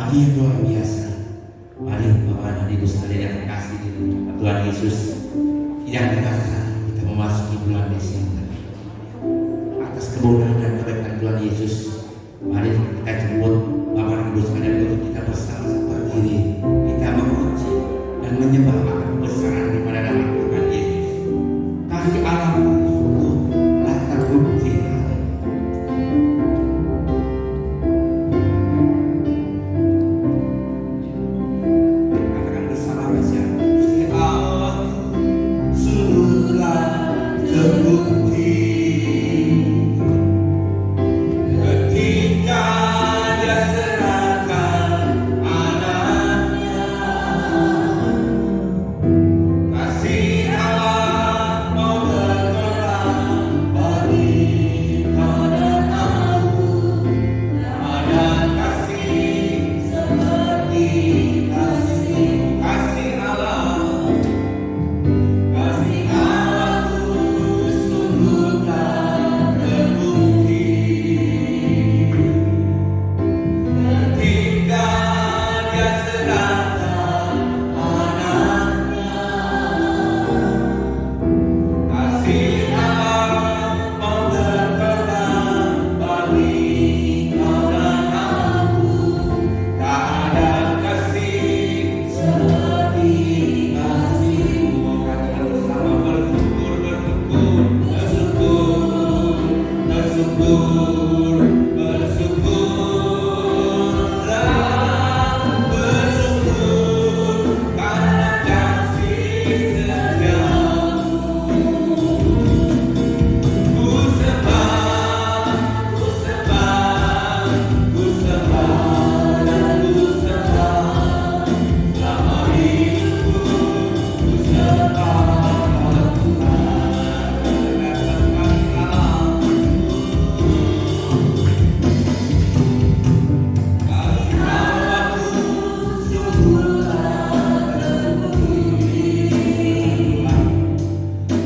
pagi yang luar biasa. Mari Bapak dan Ibu sekalian yang terkasih Tuhan Yesus yang berkata kita memasuki bulan Desember. Atas kemudahan dan kebaikan Tuhan Yesus, mari kita jemput Bapak dan Ibu sekalian untuk kita bersama-sama berdiri, kita memuji dan menyembah akan kebesaran daripada nama Tuhan Yesus. Kasih Allah telah terbukti. Katakan bersama saya, kasih Allah sudah terbukti. Ketika Dia serahkan anaknya, kasih Allah mau berkorban berikan aku. Ada kasih seperti kasih Allah. Kasih Allahku sungguh tak terbukti. Ketika Dia serahkan anaknya, kasih Allah mau berkorban berikan aku. Tak ada kasih seperti kasih-Mu. Katakan bersama, bersyukur, bersyukur, bersyukur, bersyukur, bersyukurlah, bersyukur karena kasih setiamu. Ku sembah, ku sembah, ku sembah dan ku sembah. Selama hidupku ku sembah Tuhan. Katakan Allah. Kasih Allahku sungguh tak terbukti.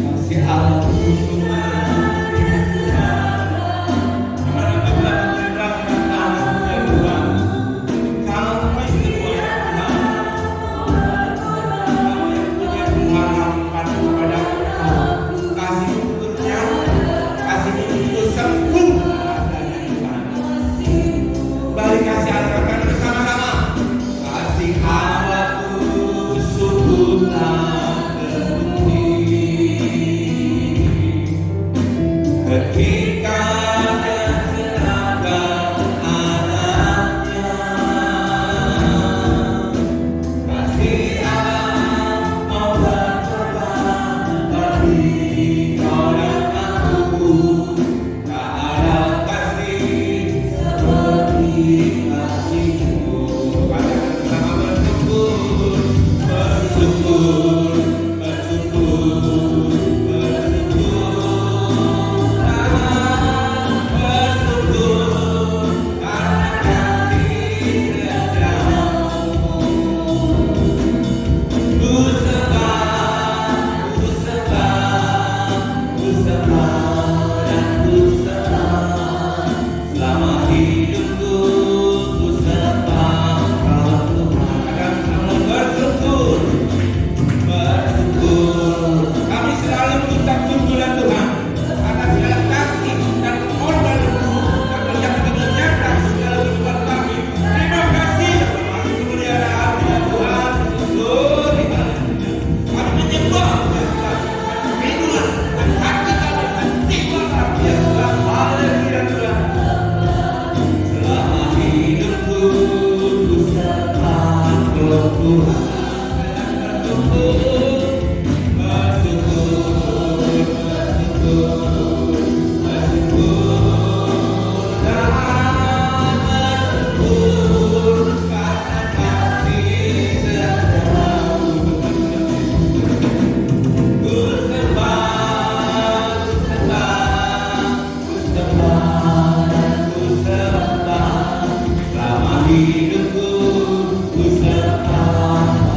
Kasih Allahku sungguh ketika Dia serahkan anaknya, kasih Allah mau berkorban berikan aku. Tak ada kasih seperti kasih-Mu. Katakan bersama, bersyukur, bersyukur, bersyukur, bersyukur. Kami selalu mengucap syukur Tuhan atas segala kasih dan pengorbanan-Mu yang telah begitu nyata dalam kehidupan kami. Terima kasih atas kemuliaan Tuhan. Glory haleluya. Kami menyembah Tuhan, kerinduan dan hati kami dan jiwa kami yang Tuhan. Haleluya Tuhan. Selama hidupku ku sembah Tuhan. Hidupku ku sembah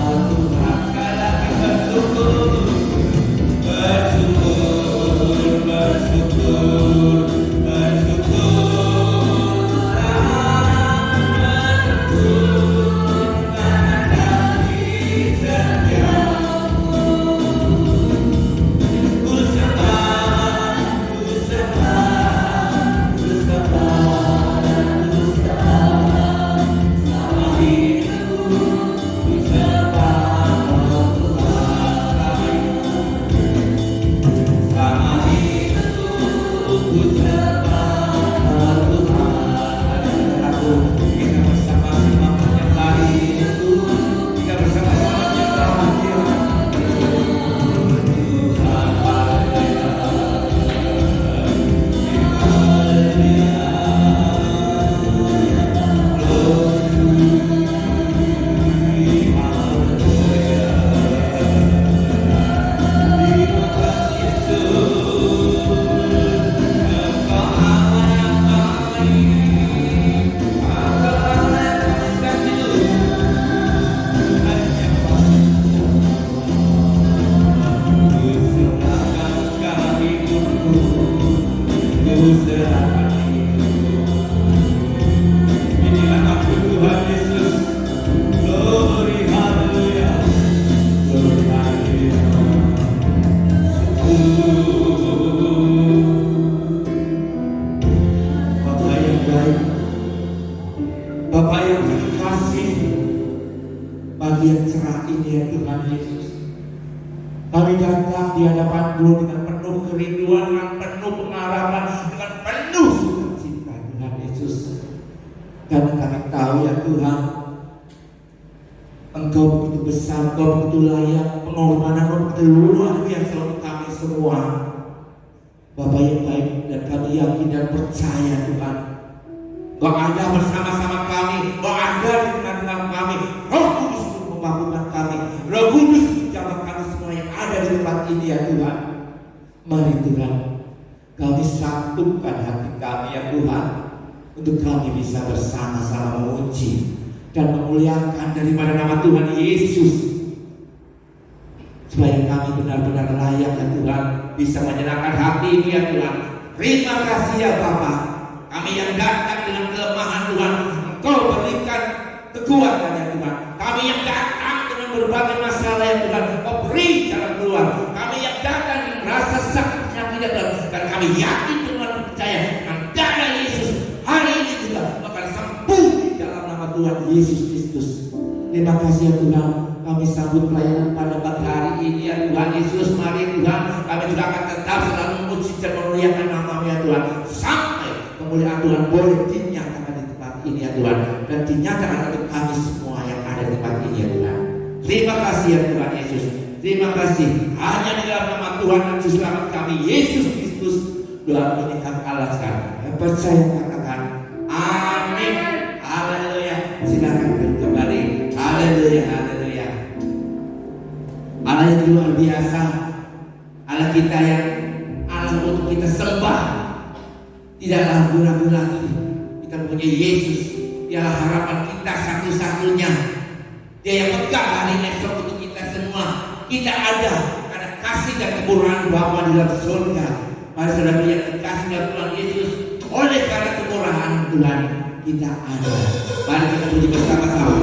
Bapak yang terkasih, pagi yang cerah ini ya Tuhan Yesus, kami datang di hadapan-Mu dengan penuh kerinduan, dengan penuh pengharapan, dengan penuh sukacita Tuhan Yesus. Karena kami tahu ya Tuhan, Engkau begitu besar, Engkau begitu layak, pengorbanan-Mu begitu luar biasa untuk kami semua. Bapak yang baik, dan kami yakin dan percaya Tuhan, Engkau ada bersama-sama kami, Engkau ada di tengah-tengah kami. Roh Kudus untuk memampukan kami, Roh Kudus menjamah kami semua yang ada di tempat ini ya Tuhan. Mari Tuhan, kami satukan hati kami ya Tuhan, untuk kami bisa bersama-sama memuji dan memuliakan daripada nama Tuhan Yesus, supaya kami benar-benar layak ya Tuhan, bisa menyenangkan hati ini ya Tuhan. Terima kasih ya Bapa, kami yang datang dengan kelemahan Tuhan, Engkau berikan kekuatan ya Tuhan. Kami yang datang dengan berbagai masalah ya Tuhan, Engkau beri jalan keluar. Kami yang datang dengan rasa sakit ya Tuhan, dan kami yakin dengan percaya dengan darah Yesus hari ini juga akan sembuh di dalam nama Tuhan Yesus Kristus. Terima kasih ya Tuhan, kami sambut pelayanan pada pagi hari ini ya Tuhan Yesus. Mari Tuhan, kami juga akan tetap selalu memuji dan memuliakan nama-Mu ya Tuhan, sampai kemuliaan Tuhan boleh dinyatakan di tempat ini ya Tuhan, dan dinyatakan untuk kami semua yang ada di tempat ini ya Tuhan. Terima kasih ya Tuhan Yesus. Terima kasih, hanya di dalam nama Tuhan dan Juru Selamat kami Yesus Kristus doa ini kami alaskan. Yang percaya katakan amin. Haleluya. Silakan kembali. Haleluya, haleluya. Allah yang luar biasa, Allah kita yang Allah untuk kita sembah, tidak ragu-ragu lagi. Kita punya Yesus, Dia harapan kita satu-satunya. Dia yang pegang hari esok untuk kita semua. Kita ada karena kasih dan kemurahan Bapa di dalam surga. Mari saudara yang terkasih dalam Tuhan Yesus, oleh karena kemurahan Tuhan kita ada. Mari kita puji bersama-sama.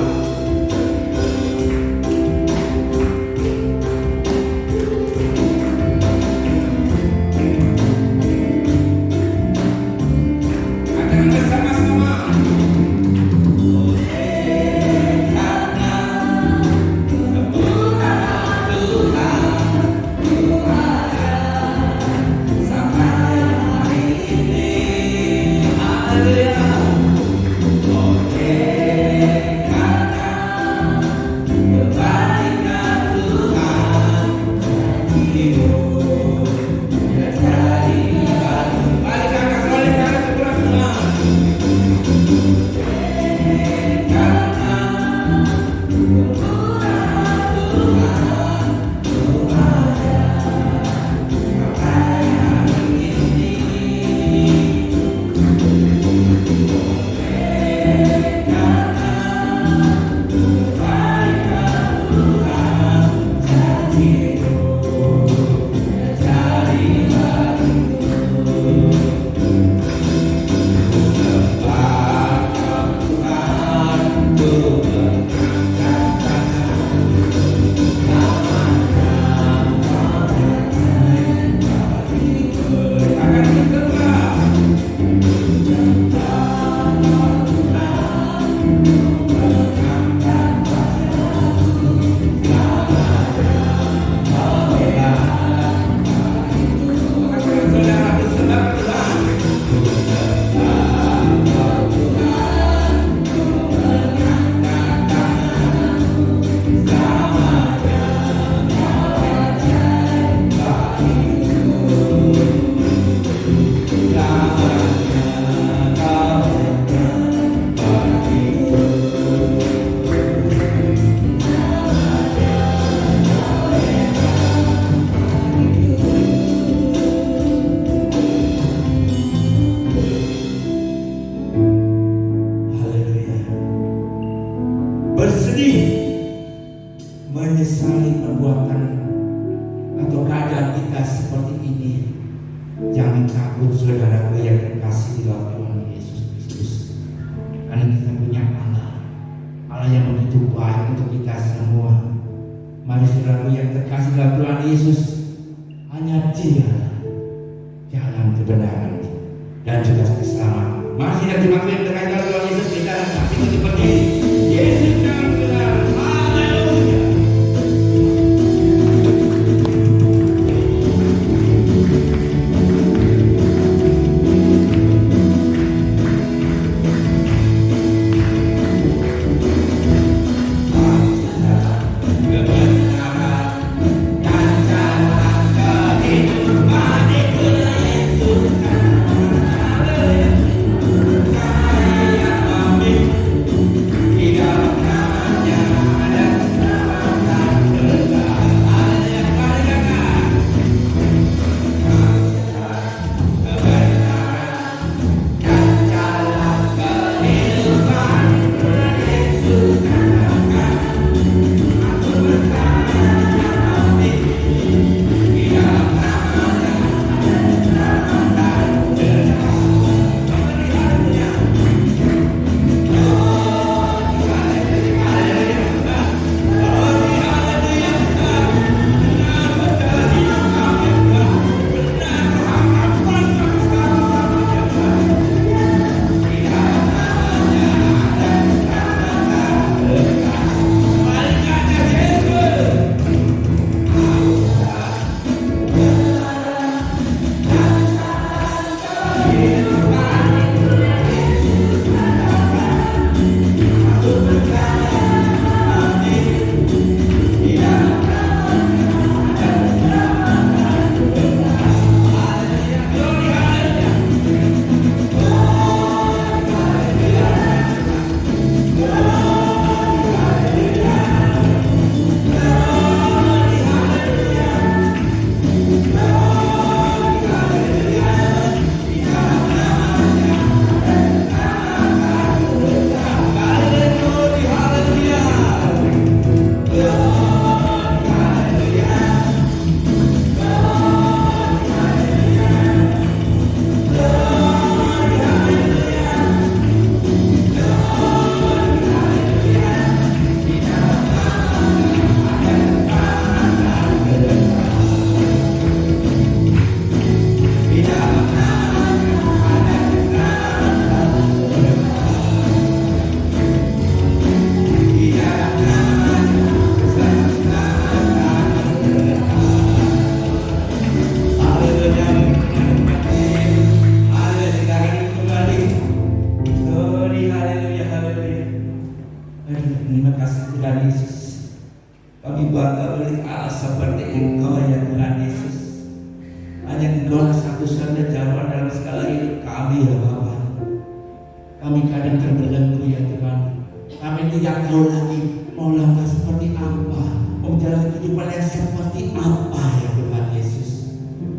dan juga keselamatan. Masih ada jemaat yang terkait dengan Tuhan Yesus, kita masih Terima kasih Tuhan Yesus. Kami bangga milik Allah seperti Engkau ya Tuhan Yesus. Hanya Engkau satu-satunya jawaban dalam segala hidup kami ya Bapa. Kami kadang terbelenggu ya Tuhan. Kami tidak tahu lagi mau langkah seperti apa, mau jalan kehidupan yang seperti apa ya Tuhan Yesus.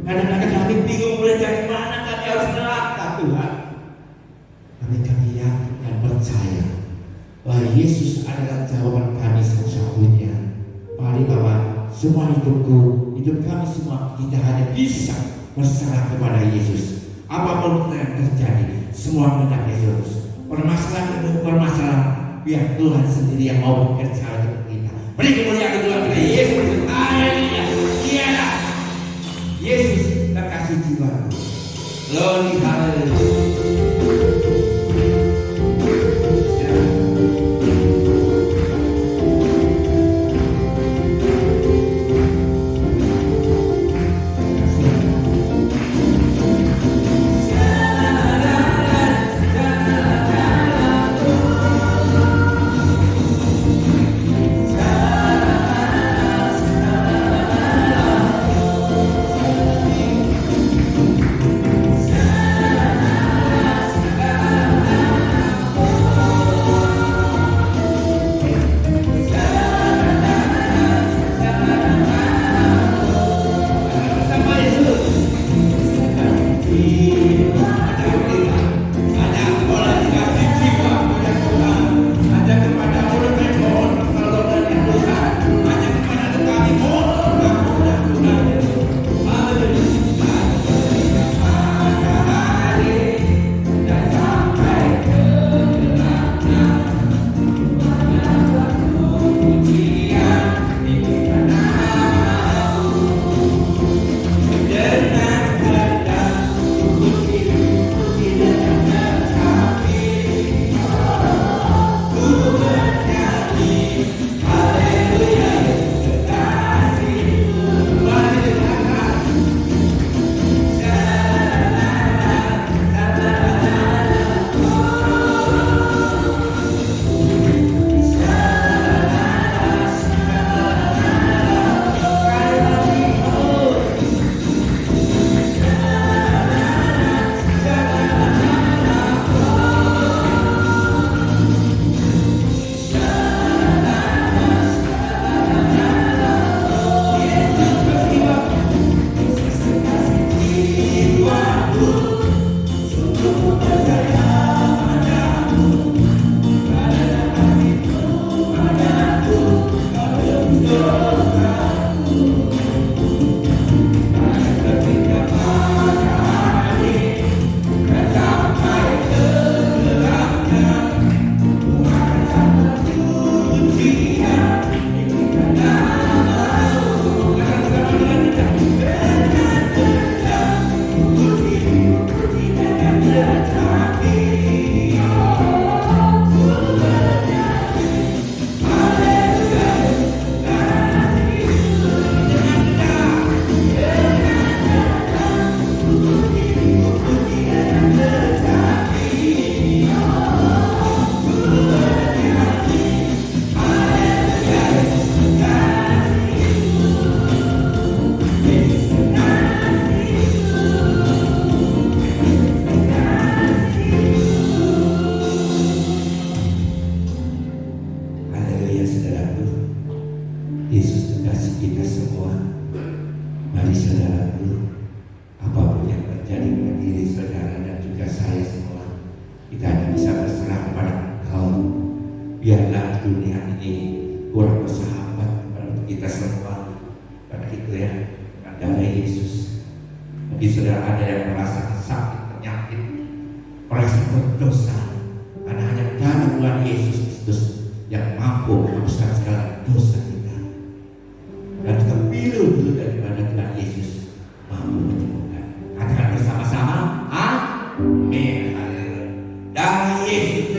Kadang-kadang kami bingung mulai dari mana kami harus melangkah Tuhan. Kami yakin dan percaya bahwa Yesus adalah jawaban kami satu-satunya. Mari Bapak, semua hidupku, hidup kami semua, kita hanya bisa berserah kepada Yesus. Apapun yang terjadi, semua kehendak Yesus. Permasalahan, biar Tuhan sendiri yang mau bekerja untuk kita. Beri kemuliaan Tuhan kepada Yesus. Haleluya. Dialah Yesus terkasih jiwa. Glory haleluya. Biarlah dunia ini kurang bersahabat untuk kita semua. Karena itu ya, darah Yesus. Mungkin saudara ada yang merasa sakit, penyakit, merasa berdosa, karena hanya darah Tuhan Yesus Kristus yang mampu menghapuskan segala dosa kita. Dan kita pilih dulu daripada Tuhan Yesus mampu menyembuhkan. Katakan bersama-sama, amin. Haleluya. Darah Yesus.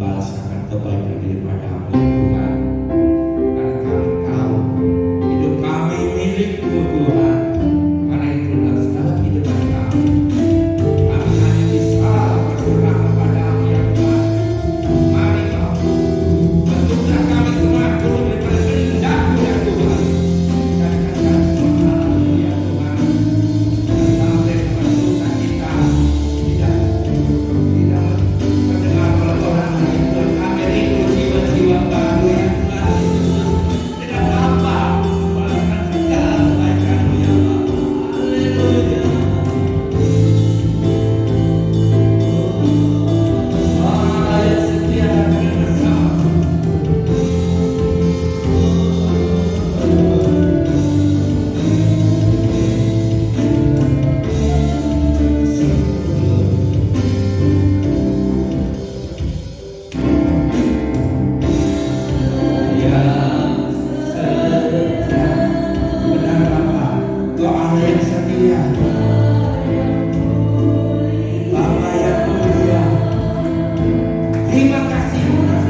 membalas akan kebaikan daripada-Mu Tuhan. Karena kami tahu hidup kami milik-Mu Tuhan. Karena itu dalam segala kehidupan kami hanya bisa berserah kepada-Mu ya Tuhan. Mari Bapa, bentuklah kami semua turun daripada kehendak-Mu ya Tuhan. Jadikan kami semua anak-Mu ya Tuhan. Dan sampai kepada sukacita tidak mendengar oleh orang lain Tuhan. Kami rindu jiwa-jiwa baru ya Tuhan Yesus. Dengan apa membalaskan segala kebaikan-Mu ya Bapa. Haleluya. Allah yang setia dan bersama. Benar Bapa, Kau Allah yang setia, Bapa yang mulia. Terima kasih Tuhan.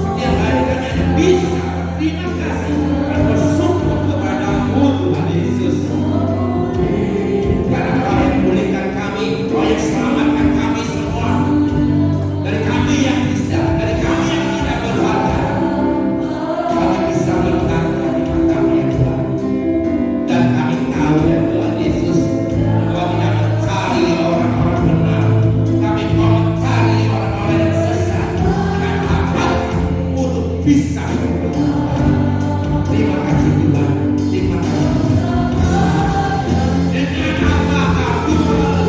Setiap hari kami bisa terima kasih dan bersyukur kepada-Mu Tuhan Yesus. Karena Kau yang memulihkan kami, Kau yang selamatkan kami semua dari kami yang tidak berharga. Kami bisa melihat di mata-Mu ya Tuhan. Dan kami tahu ya Tuhan Yesus, Kau tidak mencari orang-orang benar, tapi Kau mencari orang-orang yang sesat dengan harapan untuk bisa berdoa. Terima kasih Tuhan, terima kasih. Dengan apakah Tuhan?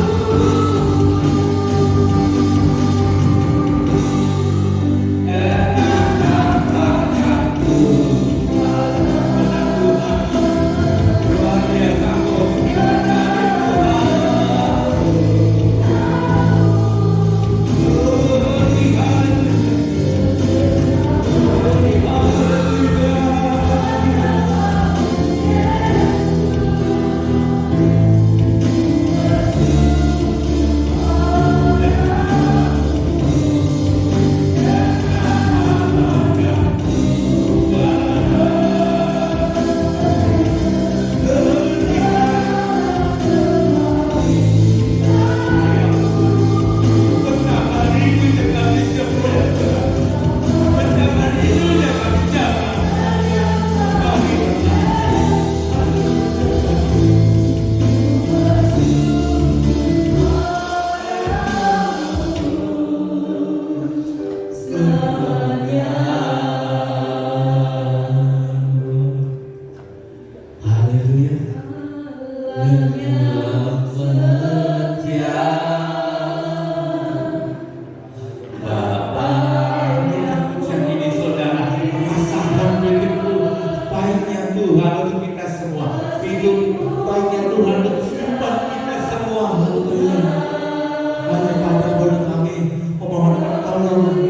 Haleluya. Dengan setia Bapa yang pujian ini saudara, rasakan begitu baiknya Tuhan untuk kita semua. Hidup baiknya Tuhan untuk kehidupan kita semua. Haleluya. Mari Bapa boleh kami memohon pertolongan.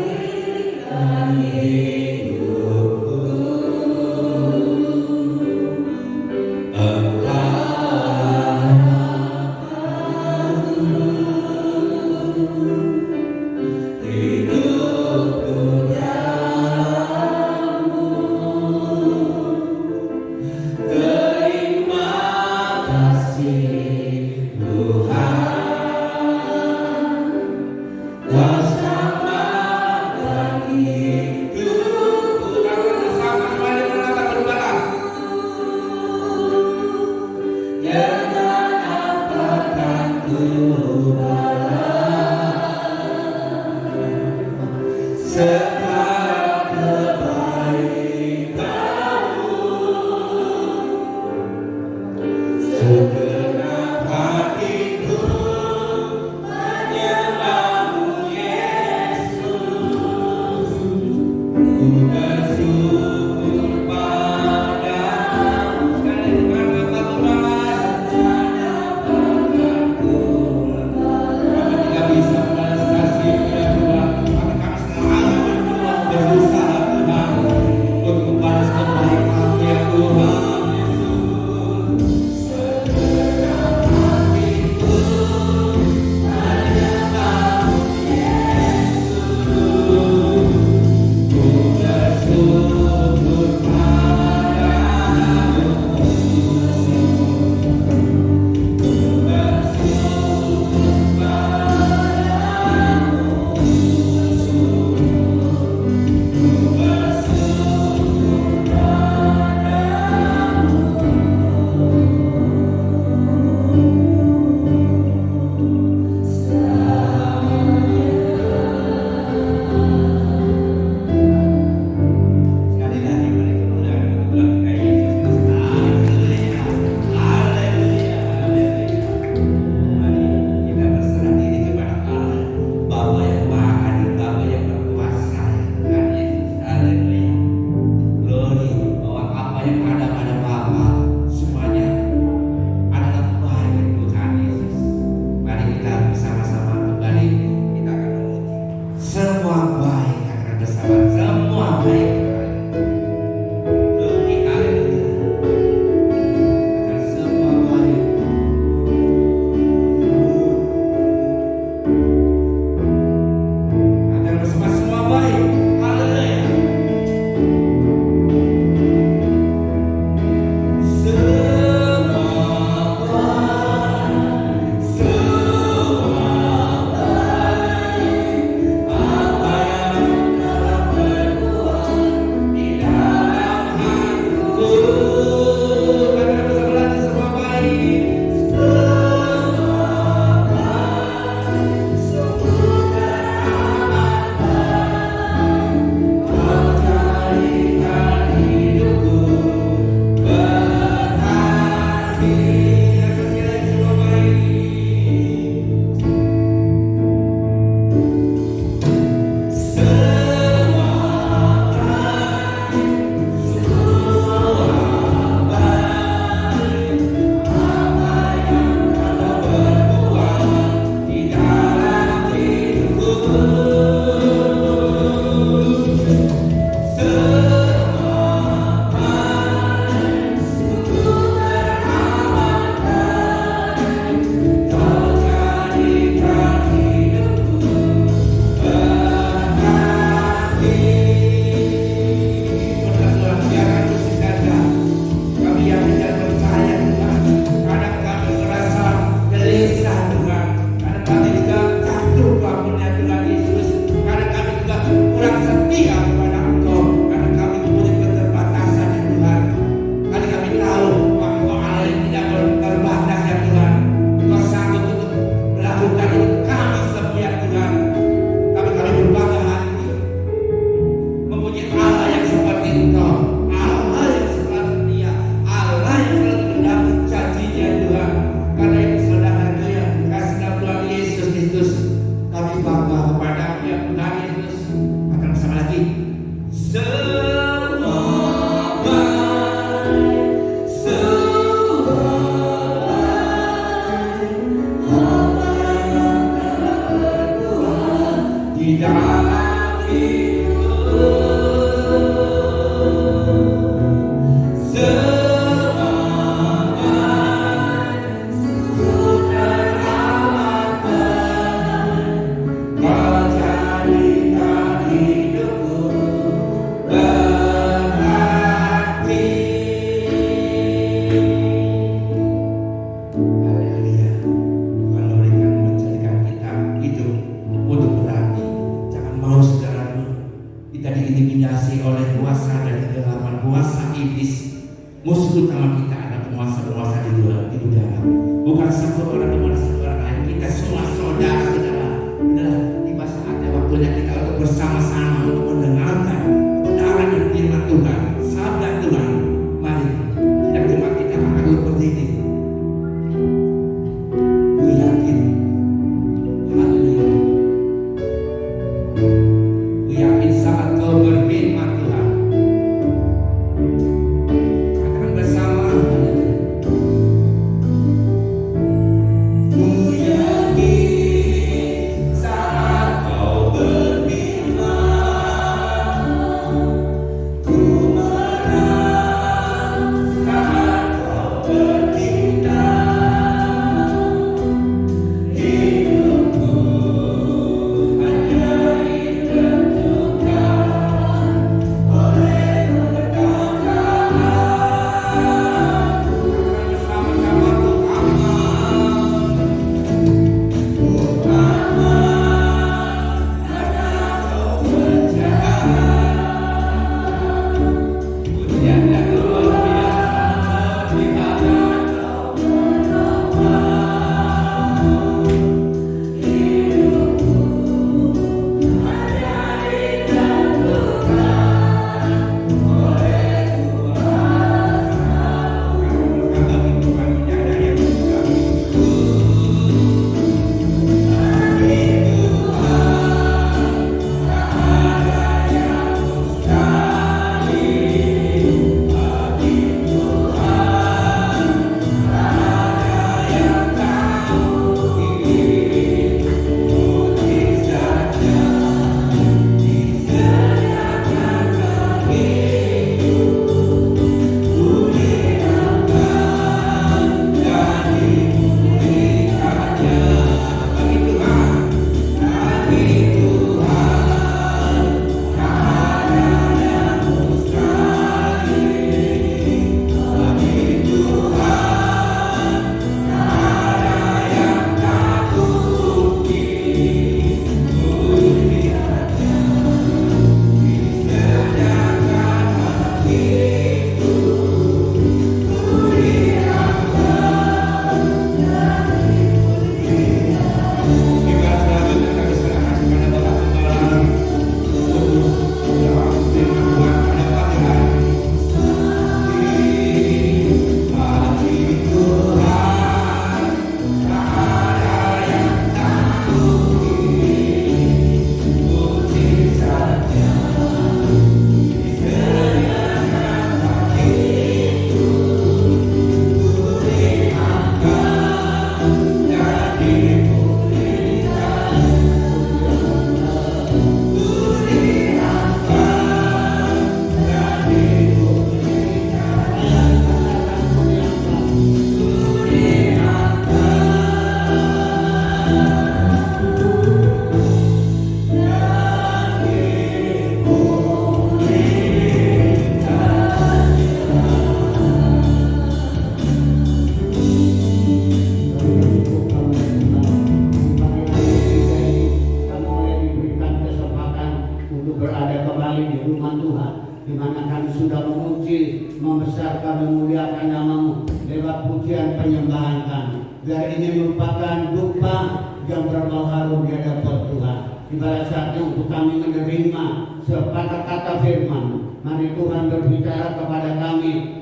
Bisa di dalam hidup. Diintimidasi oleh kuasa dan kegelapan, kuasa iblis. Musuh utama kita adalah penguasa-penguasa di udara. Bukan satu orang kepada satu orang lain. Kita semua saudara-saudara. Adalah tiba saatnya waktunya kita untuk bersama-sama untuk mendengarkan kebenaran dan firman Tuhan, sabda Tuhan. Mari sidang jemaat kita akan berdiri. Ku yakin, haleluya. Ku yakin saat kau berfirman Tuhan, katakan bersama. Ku yakin saat kau berfirman, ku menang saat kau bertindak. Hidupku hanya ditentukan oleh keberkatan. Bersama-sama ku aman karena kau berjaga. Pujian dan luar biasa di tangan kau menopang. Hidupku hanya ditentukan oleh kuasa-Mu. Kami Tuhan menyadari yang kami berada kembali di rumah Tuhan, di mana kami sudah memuji, membesarkan, memuliakan nama-Mu lewat pujian penyembahan kami. Biar ini merupakan duka yang berbau harum di hadapan Tuhan. Ibarat saatnya untuk kami menerima sepatah-kata firman. Mari Tuhan berbicara kepada kami,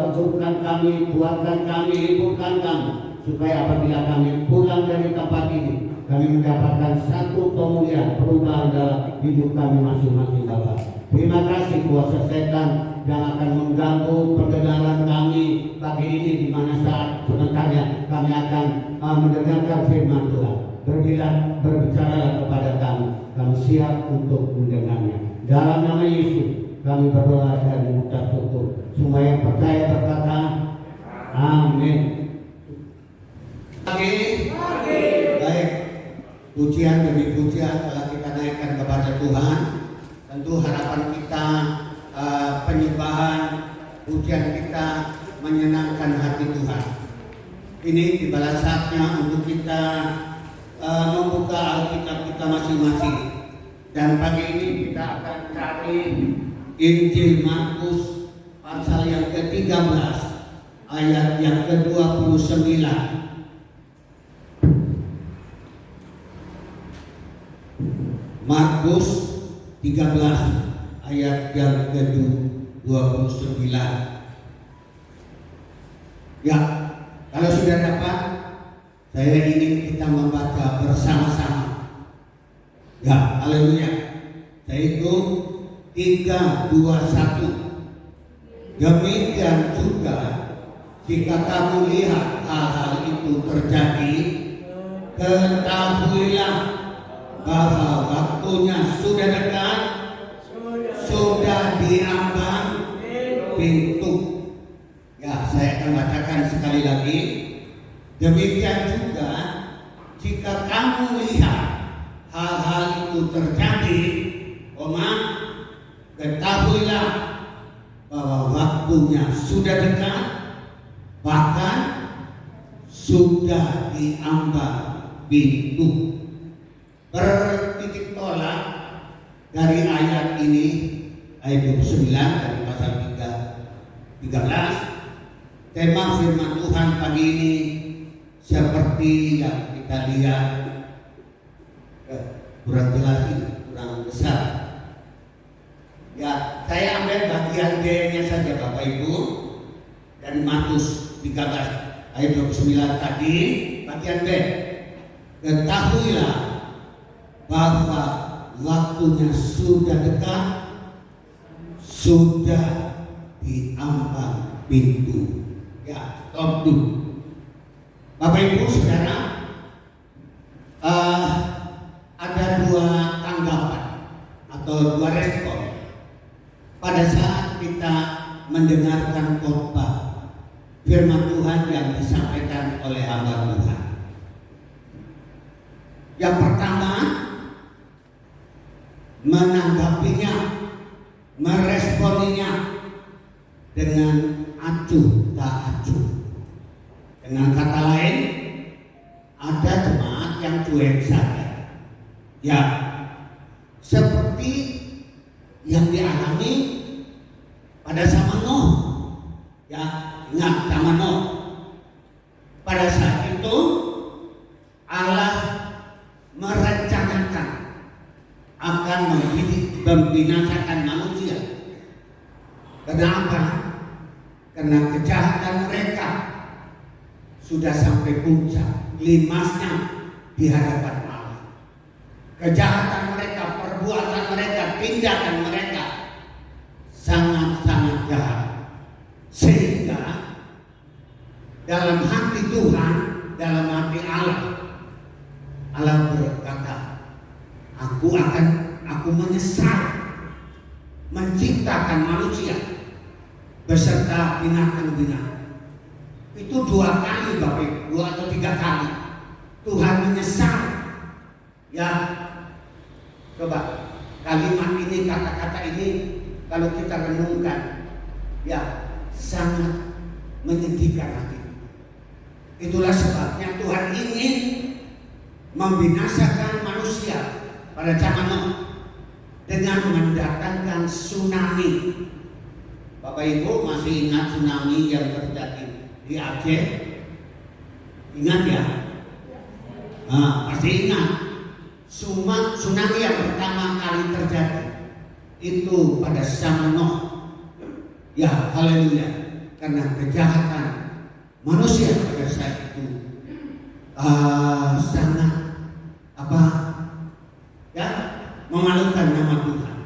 teguhkan kami, kuatkan kami, hidupkan kami, supaya apabila kami pulang dari tempat ini, kami mendapatkan satu kemuliaan perubahan dalam hidup kami masing-masing, Bapak. Terima kasih kuasa setan yang akan mengganggu pendengaran kami pagi ini, di mana saat sebentarnya kami akan mendengarkan firman Tuhan. Berbicara kepada kami siap untuk mendengarnya. Dalam nama Yesus kami berdoa dan mengucap syukur. Semua yang percaya berkata amin. Baik, pujian demi pujian telah kita naikkan kepada Tuhan. Tentu harapan kita, penyembahan, pujian kita menyenangkan hati Tuhan. Ini tibalah saatnya untuk kita membuka Alkitab kita masing-masing. Dan pagi ini kita akan cari Injil Markus pasal yang ke-13 ayat yang ke-29. Markus 13 ayat yang ke-29. Ya, kalau sudah dapat, saya ingin kita membaca bersama-sama. Ya, haleluya. Saya hitung 3, 2, 1. Demikian juga jika kamu lihat hal-hal itu terjadi, ketahuilah bahwa waktunya sudah dekat, sudah diambang pintu. Ya, saya akan bacakan sekali lagi. Demikian juga jika kamu lihat hal-hal itu terjadi, ketahuilah bahwa waktunya sudah dekat, bahkan sudah diambang pintu. Bertitik tolak dari ayat ini, ayat 29 dari pasal 13. Tema firman Tuhan pagi ini seperti yang kita lihat, kurang jelas ini, kurang besar. Ya, saya ambil bagian D-nya saja Bapak Ibu, dari Markus 13 ayat 29 tadi, bagian B. Ketahuilah bahwa waktunya sudah dekat, sudah diambang pintu. Ya, top dulu. Bapak Ibu Saudara, ada dua tanggapan atau dua respon pada saat kita mendengarkan khotbah firman Tuhan yang disampaikan oleh hamba Tuhan. Yang pertama, menanggapinya, meresponinya dengan acuh tak acuh. Dengan kata lain, ada jemaat yang cuek saja. Ya, seperti yang dialami pada zaman Nuh. Ya, ingat zaman Nuh. Pada saat itu Allah merencanakan akan membinasakan manusia. Kenapa? Karena kejahatan mereka sudah sampai puncak, limasnya di hadapan Allah. Kejahatan mereka, perbuatan mereka, tindakan mereka sangat-sangat jahat. Sehingga dalam hati Tuhan, dalam hati Allah, Allah berkata, aku menyesal menciptakan manusia beserta binatang-binatang. Itu 2 kali Bapak Ibu, 2 atau 3 kali Tuhan menyesal. Ya, coba kalimat ini, kata-kata ini kalau kita renungkan, ya sangat menyedihkan hati. Itulah sebabnya Tuhan ingin membinasakan manusia pada zaman Nuh dengan mendatangkan tsunami. Bapak Ibu masih ingat tsunami yang terjadi di Aceh? Ingat ya? Pasti ingat. Tsunami yang pertama kali terjadi itu pada zaman Nuh. Ya, haleluya. Karena kejahatan manusia pada saat itu sangat memalukan nama Tuhan.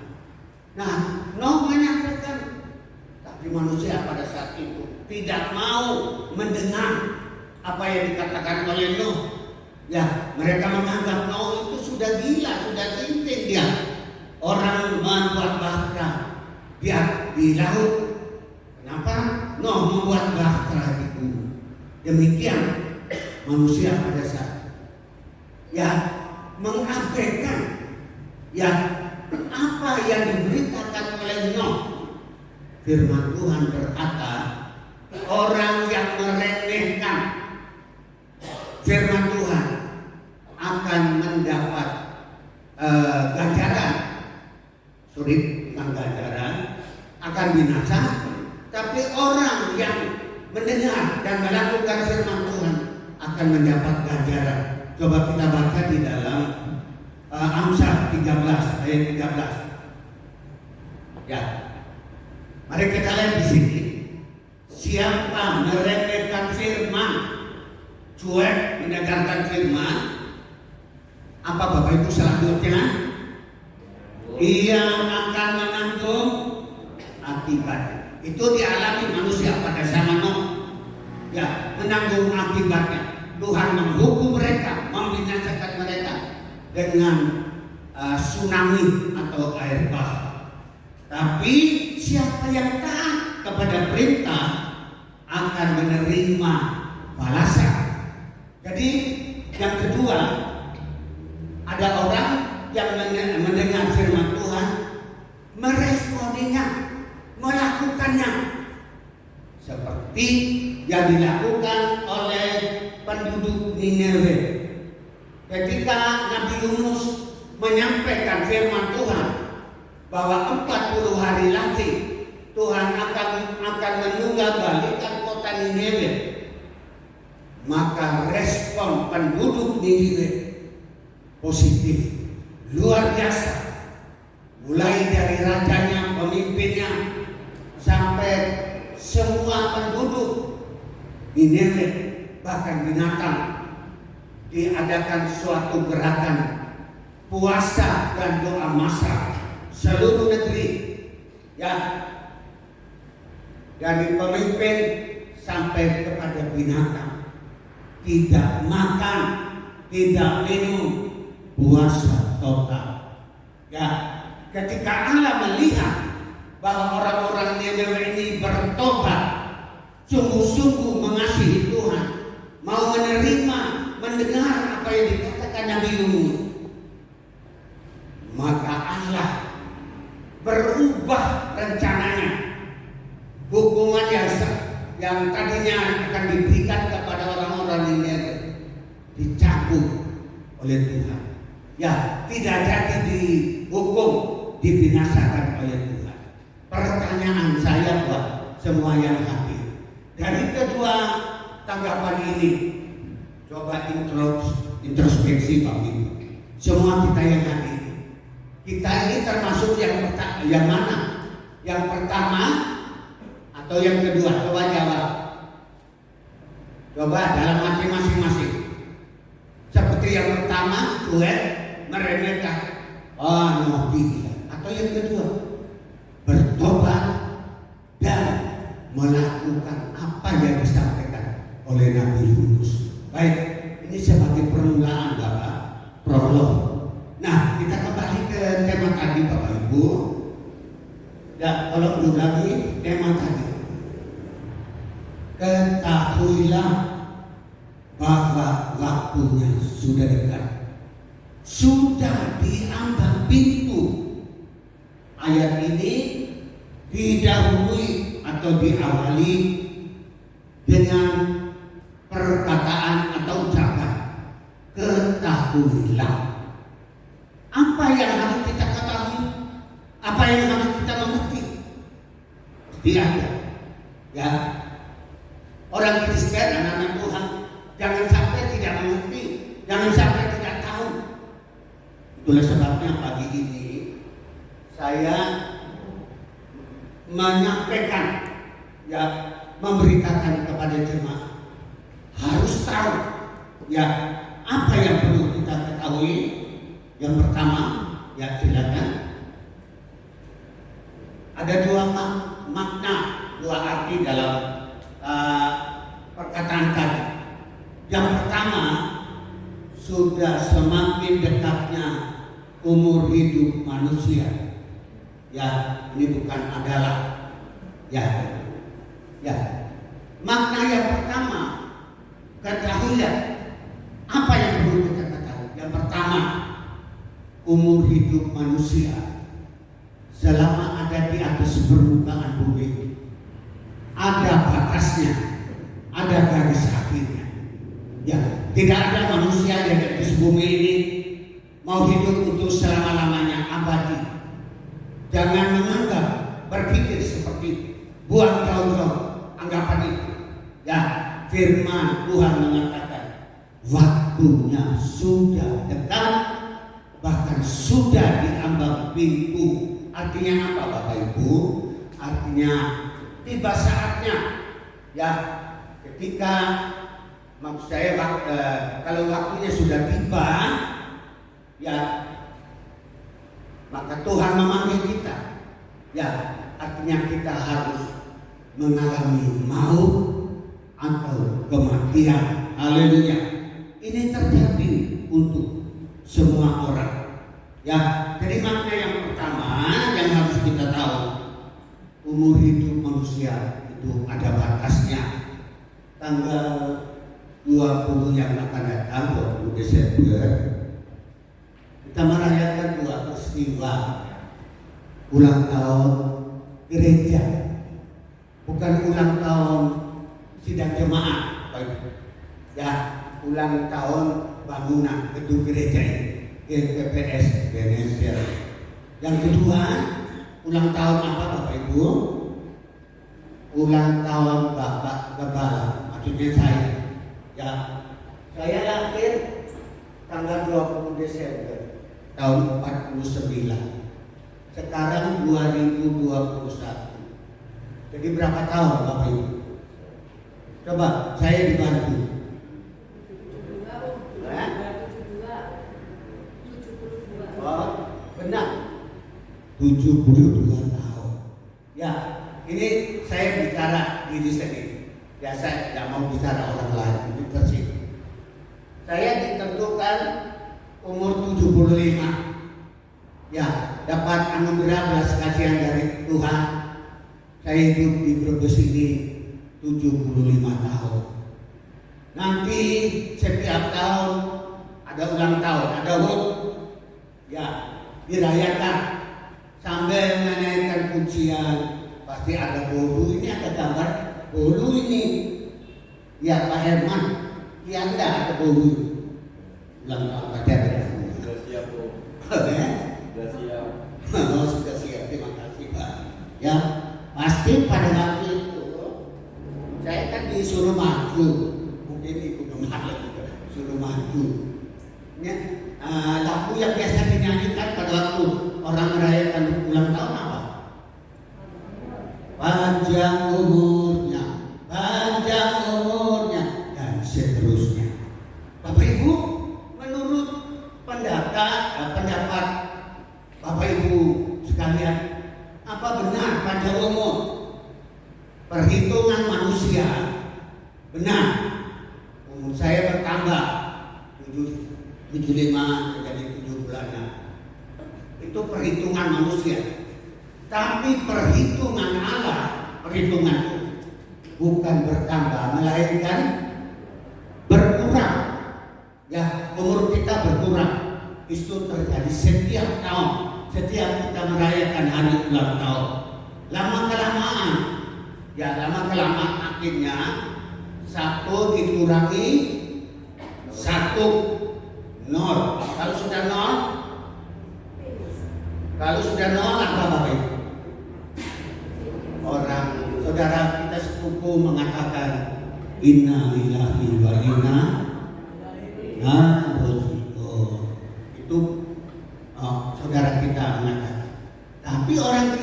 Nah, Nuh menyampaikan, tapi manusia pada saat itu tidak mau mendengar apa yang dikatakan oleh Nuh. Ya, mereka menganggap Nuh itu sudah gila, sudah cincin dia. Orang membuat bahtera dia di laut. Kenapa Nuh membuat bahtera itu? Demikian manusia pada saat ya mengabaikan ya apa yang diberitakan oleh Nuh. Firman Tuhan berkata, orang yang meremehkan firman Tuhan akan mendapat ganjaran. Bukan ganjaran, akan binasa. Tapi orang yang mendengar dan melakukan firman Tuhan akan mendapat ganjaran. Coba kita baca di dalam Amsal 13 ayat 13. Ya, mari kita lihat di sini. Siapa meremehkan firman, cuek mendengarkan firman, apa Bapak Ibu selanjutnya? Ia akan menanggung akibat. Itu dialami manusia pada zaman Nuh. Ya, menanggung akibatnya. Tuhan menghukum mereka, membinasakan mereka dengan tsunami atau air bah. Tapi siapa yang taat kepada perintah akan menerima balasan. Jadi yang kedua, ada orang yang mendengar firman Tuhan, meresponinya, melakukannya, seperti yang dilakukan oleh penduduk Nineve. Ketika Nabi Yunus menyampaikan firman Tuhan bahwa 40 hari lagi Tuhan akan menunggal-balikan kota Nineve, maka respon penduduk Nineve positif, luar biasa. Mulai dari rajanya, pemimpinnya, sampai semua penduduk Nineve, bahkan binatang, diadakan suatu gerakan puasa dan doa massal seluruh negeri. Ya, dari pemimpin sampai kepada binatang, tidak makan, tidak minum, puasa total. Ya, ketika Allah melihat bahwa orang-orang Nineve ini bertobat, sungguh-sungguh mengasihi Tuhan, mau menerima, mendengar apa yang dikatakan Nabi Yunus, maka Allah berubah rencananya. Hukuman yang tadinya akan diberikan kepada orang-orang Nineve dicabut oleh Tuhan. Ya, tidak jadi dihukum, dibinasakan oleh Tuhan. Pertanyaan saya buat semua yang hadir, dari kedua tanggapan ini, coba introspeksi Bapak Ibu. Semua kita yang hadir, kita ini termasuk yang mana? Yang pertama atau yang kedua? Coba jawab. Coba dalam hati masing-masing. Seperti yang pertama, cuek, meremehkan, no gila. Atau yang kedua, bertobat dan melakukan apa yang disampaikan oleh Nabi Yunus. Baik, ini sebagai permulaan Bapak, prolog. Nah, kita kembali ke tema tadi Bapak Ibu. Ya, kalau ulangi tema tadi. Ketahuilah bahwa waktunya sudah dekat. Sudah diambang pintu. Ayat ini didahului atau diawali dengan perkataan atau ucapan ketahuilah. Apa yang harus kita ketahui? Apa yang harus kita mengerti? Tidak ada. Ya, orang Kristen, anak-anak Tuhan, jangan sampai tidak mengerti, jangan sampai tidak tahu. Itulah sebabnya pagi ini saya menyampaikan, ya, memberitakan kepada jemaat harus tahu, ya, apa yang perlu kita ketahui. Yang pertama, ya silakan. Ada dua makna, dua arti dalam perkataan tadi. Yang pertama, sudah semakin dekatnya umur hidup manusia. Ya, ini bukan adalah. Ya. Makna yang pertama, ketahuilah apa yang perlu kita ketahui. Yang pertama, umur hidup manusia selama ada di atas permukaan bumi ada batasnya, ada garis akhirnya. Ya, tidak ada manusia yang di atas bumi ini mau hidup untuk selama-lamanya abadi. Jangan menganggap, berpikir seperti itu. Buang jauh-jauh anggapan itu. Ya, firman Tuhan mengatakan waktunya sudah dekat, bahkan sudah diambang pintu. Artinya apa Bapak Ibu? Artinya tiba saatnya. Ya, ketika maksud saya kalau waktunya sudah tiba, ya maka Tuhan memanggil kita. Ya, artinya kita harus mengalami maut atau kematian. Haleluya. Ini terjadi untuk semua orang. Ya, jadi makna yang pertama yang harus kita tahu, umur hidup manusia itu ada batasnya. Tanggal 20 yang akan datang, 20 Desember, kita merayakan dua peristiwa ulang tahun gereja. Bukan ulang tahun sidang jemaah, ya, ulang tahun bangunan gedung gereja ini, GPPS Indonesia. Yang kedua, ulang tahun apa Bapak Ibu? Ulang tahun Bapak Gembala, maksudnya saya. Ya, saya lahir tanggal 20 Desember tahun 49. Sekarang 2021. Jadi berapa tahun Bapak Ibu? Coba saya dibantu. Oh, benar. 72 tahun. Ya, ini saya bicara diri sendiri. Ya, saya tidak mau bicara orang lain. Ini persis. Saya ditentukan umur 75. Ya, dapat anugerah belas kasihan dari Tuhan. Saya hidup di Brebes ini 75 tahun. Nanti setiap tahun ada ulang tahun, ada HUT. Ya, dirayakan sambil menaikkan pujian. Pasti ada bolu. Ini ada gambar bolu ini. Ya, Pak Herman. Ya, ada bolu. Ulang tahun pada Sudah siap, Bu. Sudah siap. Oh, sudah siap. Terima kasih Pak. Ya, pasti pada waktu itu saya kan disuruh maju. Mungkin ikut kemarin juga suruh maju. Ya, lagu yang biasa dinyanyikan pada waktu orang merayakan ulang tahun apa? Panjang umurnya, dan seterusnya. Bapak Ibu, menurut pendapat Bapak Ibu sekalian, apa benar panjang umur? Perhitungan manusia benar. Umur saya bertambah 75 menjadi 70-an. Itu perhitungan manusia. Tapi perhitungan Allah, perhitungan bukan bertambah, melainkan berkurang. Ya, umur kita berkurang. Itu terjadi setiap tahun, setiap kita merayakan hari ulang tahun. Lama-kelamaan, akhirnya 1 dikurangi 1, 0. Kalau sudah 0 apa Bapak Ibu? Orang saudara kita sepupu mengatakan inna lillahi wa inna ilaihi raji'un. Itu saudara kita mengatakan. Tapi orang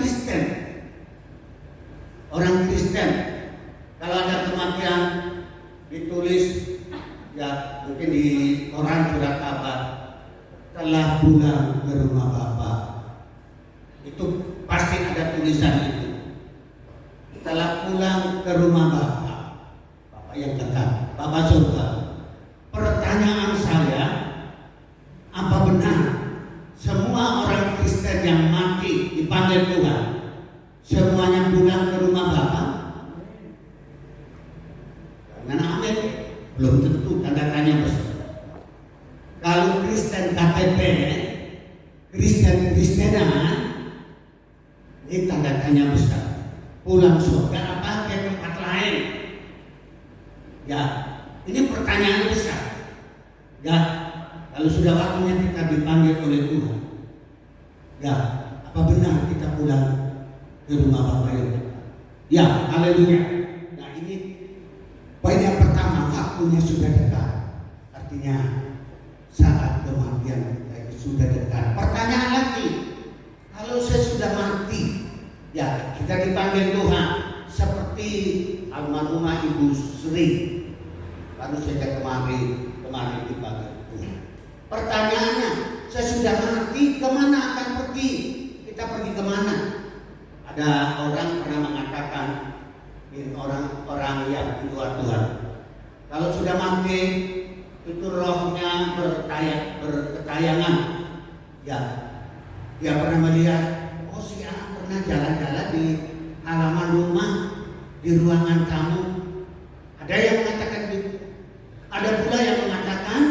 Kristen kalau ada kematian ditulis, ya mungkin di koran surat kabar, telah pulang ke rumah Bapak. Itu pasti ada tulisan tulisan itu. Setelah pulang ke rumah Bapak, Bapak yang kekal, Bapak surga. Pertanyaan saya, apa benar semua orang Kristen yang mati dipanggil Tuhan semuanya pulang ke rumah Bapak? Karena amin, belum tentu, tanda tanya besar. Kalau Kristen KTP, Kristen-Kristenan, ini tanda tanya besar. Pulang surga apa ke tempat lain? Ya, ini pertanyaan besar. Ya, kalau sudah waktunya kita dipanggil oleh Tuhan, ya, apa benar kita pulang ke rumah Bapa yang dekat? Ya, haleluya. Nah, ini poin yang pertama, waktunya sudah dekat. Artinya saat kematian kita sudah dekat. Pertanyaan lagi, kalau saya sudah mati, ya, kita dipanggil Tuhan seperti almarhumah Ibu Sri. Baru saja kemarin dipanggil Tuhan. Pertanyaannya, saya sudah mati, kemana akan pergi? Kita pergi kemana? Ada orang pernah mengatakan, ini orang-orang yang di luar Tuhan, kalau sudah mati itu rohnya berketayangan. Ya, dia pernah melihat, oh si A pernah jalan-jalan di halaman rumah, di ruangan tamu. Ada yang mengatakan gitu. Ada pula yang mengatakan,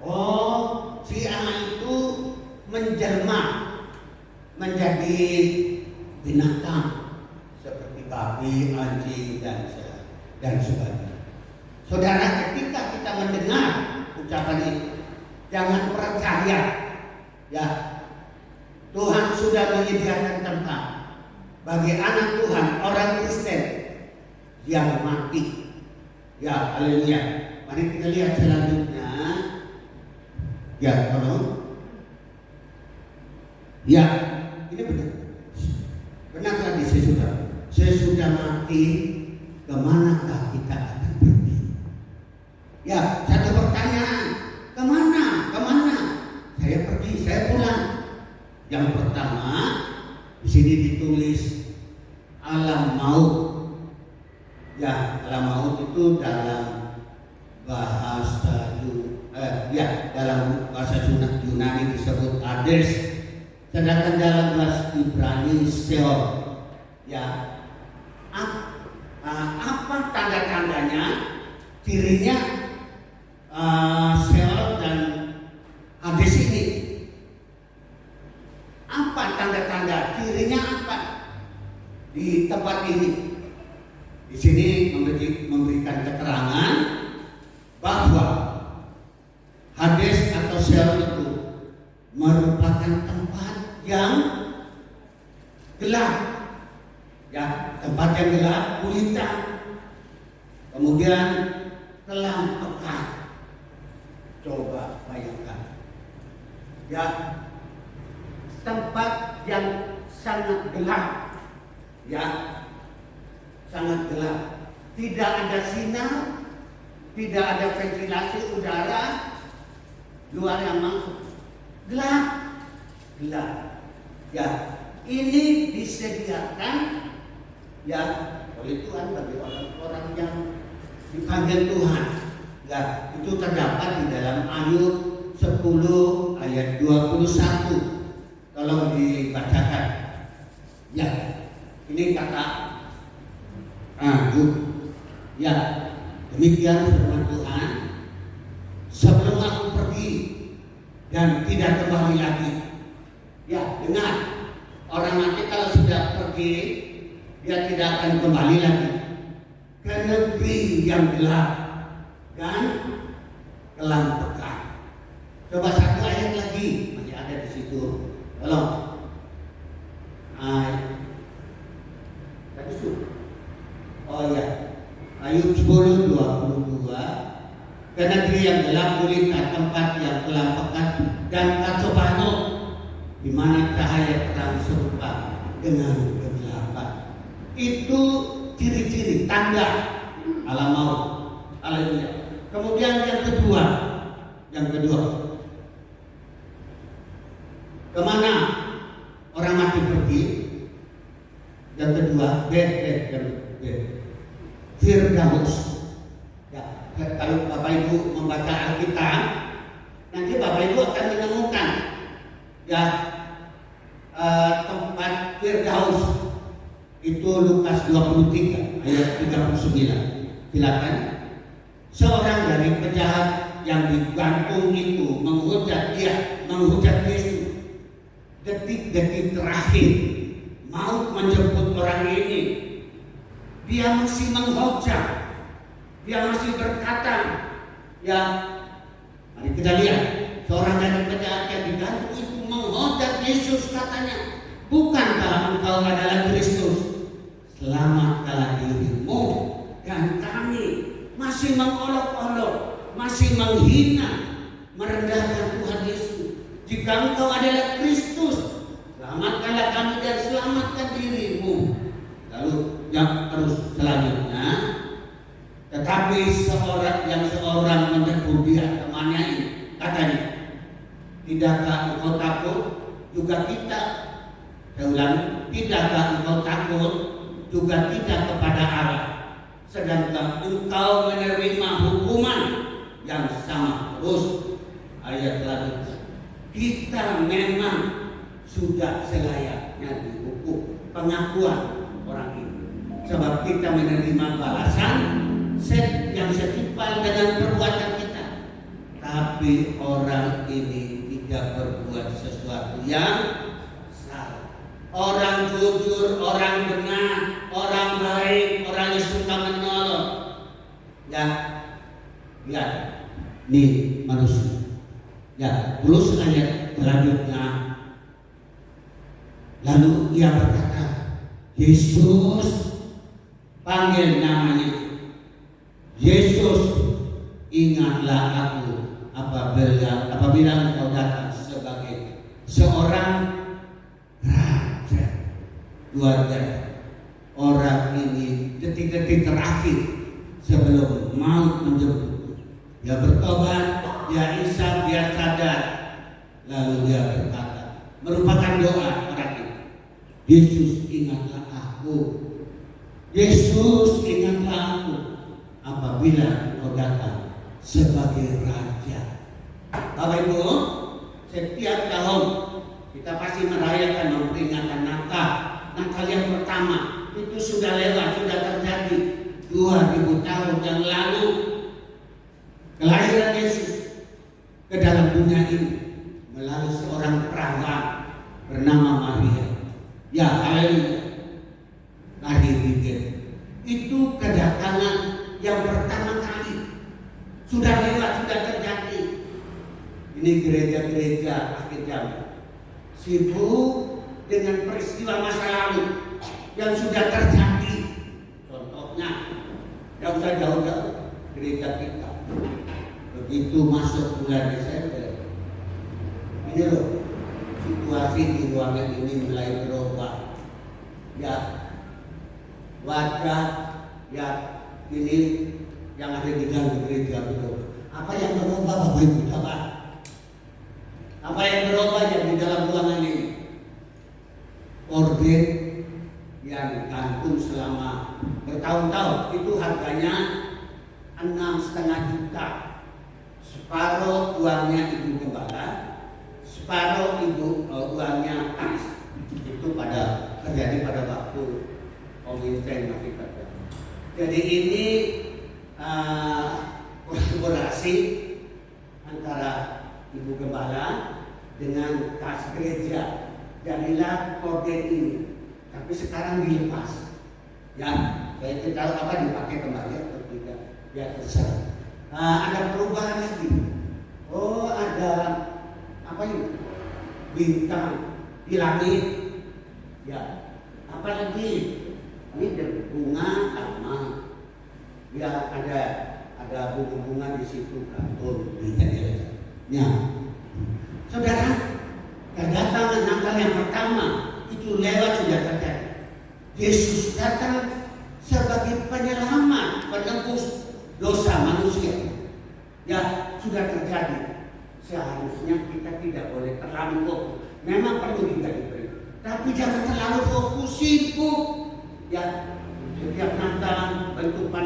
oh si A itu menjelma menjadi binatang seperti babi, anjing dan sebagainya. Saudara, ketika kita mendengar ucapan itu, jangan percaya. Ya, Tuhan sudah menyediakan tempat bagi anak Tuhan, orang Kristen yang mati. Ya, haleluya. Mari kita lihat selanjutnya. Ya, tolong. Ya, ini benar. Benar tadi saya sudah mati. Kemanakah kita akan pergi? Ya, satu pertanyaan. Kemana? Saya pergi, saya pulang. Yang pertama, di sini ditulis alam maut. Ya, alam maut itu dalam bahasa Yunani disebut Hades, sedangkan dalam bahasa Ibrani Sheol. Ya, apa tanda-tandanya, cirinya Sheol dan Hades ini? Apa tanda-tanda, cirinya apa di tempat ini? Di sini memberikan keterangan bahwa Hades atau Sheol itu merupakan tempat yang gelap, ya, tempat yang gelap, gulita, kemudian kelam pekat. Coba bayangkan, ya, tempat yang sangat gelap, ya, sangat gelap, tidak ada sinar, tidak ada ventilasi udara luar yang masuk, gelap. Ya, ini disediakan, ya, oleh Tuhan bagi orang-orang yang dipanggil Tuhan. Ya, itu terdapat di dalam Ayub 10 ayat 21. Tolong dibacakan. Ya, ini kata Ayub. Ya, demikian firman Tuhan. Sebelum aku pergi dan tidak kembali lagi. Ya, dengar. Orang mati kalau sudah pergi, dia tidak akan kembali lagi ke negeri yang gelap dan kelam pekat. Coba satu ayat lagi, masih ada di situ. Tolong. Tadi sudah. Oh ya, Ayub 10:22. Ke negeri yang gelap gulita, tempat yang kelam pekat dan kacau balau, di mana cahaya terang serupa dengan kegelapan. Itu ciri-ciri tanda alam maut. Haleluya. Kemudian yang kedua, kemana orang mati pergi? yang kedua Firdaus. Ya, kalau Bapak Ibu membaca Alkitab, nanti Bapak Ibu akan menemukan ya tempat Firdaus itu Lukas 23 ayat 39. Silakan. Seorang dari penjahat yang digantung itu menghujat Yesus. Detik-detik terakhir maut menjemput orang ini. Dia masih menghujat, dia masih berkata, ya, mari kita lihat. Seorang dari penjahat yang digantung itu menghujat Yesus, katanya, bukankah engkau adalah Kristus? Selamatkanlah dirimu dan kami. Masih mengolok-olok, masih menghina, merendahkan Tuhan Yesus. Jika engkau adalah Kristus, selamatkanlah kami dan selamatkan dirimu. Lalu yang terus selanjutnya, tetapi seorang menegur dia, temannya ini, katanya, tidakkah engkau takut juga kita? Saya ulangi, tidakkah engkau takut juga tidak kepada Allah? Sedangkan engkau menerima hukuman yang sama. Terus ayat selanjutnya, kita memang sudah selayaknya dihukum. Pengakuan orang ini, sebab kita menerima balasan yang setimpal dengan perbuatan kita. Tapi orang ini tidak berbuat sesuatu yang salah. Orang jujur, orang benar, orang baik, orang yang suka menolong. Ya, lihat, ini manusia. Ya, terus ayat selanjutnya. Lalu ia berkata, Yesus, panggil namanya. Yesus, ingatlah aku apabila engkau datang sebagai seorang raja. Luar biasa. Orang ini detik-detik terakhir sebelum maut menjemput, dia bertobat, dia insaf, dia sadar, lalu dia berkata, merupakan doa orang ini, Yesus ingatlah aku, Yesus ingatlah aku apabila engkau datang sebagai raja. Bapak Ibu, setiap tahun kita pasti merayakan memperingatan Natal yang pertama. Itu sudah lewat, sudah terjadi 2000 tahun yang lalu. Kelahiran Yesus ke dalam dunia ini melalui seorang perawan bernama Maria. Ya, haleluya. Lahir di Bethlehem. Itu kedatangan yang pertama kali. Sudah lewat, sudah terjadi. Ini gereja-gereja akhir zaman sibuk dengan peristiwa masa lalu yang sudah terjadi. Contohnya, yang usah jauh-jauh, gereja kita begitu masuk bulan Desember, ini loh, situasi di ruangan ini mulai berubah. Ya, wajah ya ini yang ada di dalam gereja itu. Apa yang berubah, Bapak Ibu? Coba. Apa yang berubah yang di dalam ruangan ini? Orden yang digantung selama bertahun-tahun itu harganya 6,5 juta. Separuh uangnya ibu gembala, separuh uangnya tas. Itu terjadi pada waktu Om Vincent masih kerja. Jadi ini kolaborasi antara ibu gembala dengan kas gereja. Jadilah orden ini, tapi sekarang dilepas. Ya, saya tidak tahu apa dipakai kembali atau tidak. Ya terserah. Ada perubahan lagi. Oh, ada apa ini? Bintang di langit. Ya, apa lagi? Ini bunga sama. Ya, ada bunga-bunga di situ kantor. Ya, saudara. Kedatangan Natal yang pertama itu lewat sudah terjadi. Yesus datang sebagai penyelamat, penebus dosa manusia. Ya, sudah terjadi. Seharusnya kita tidak boleh terlalu fokus. Memang perlu juga diberi, tapi jangan terlalu fokus, sibuk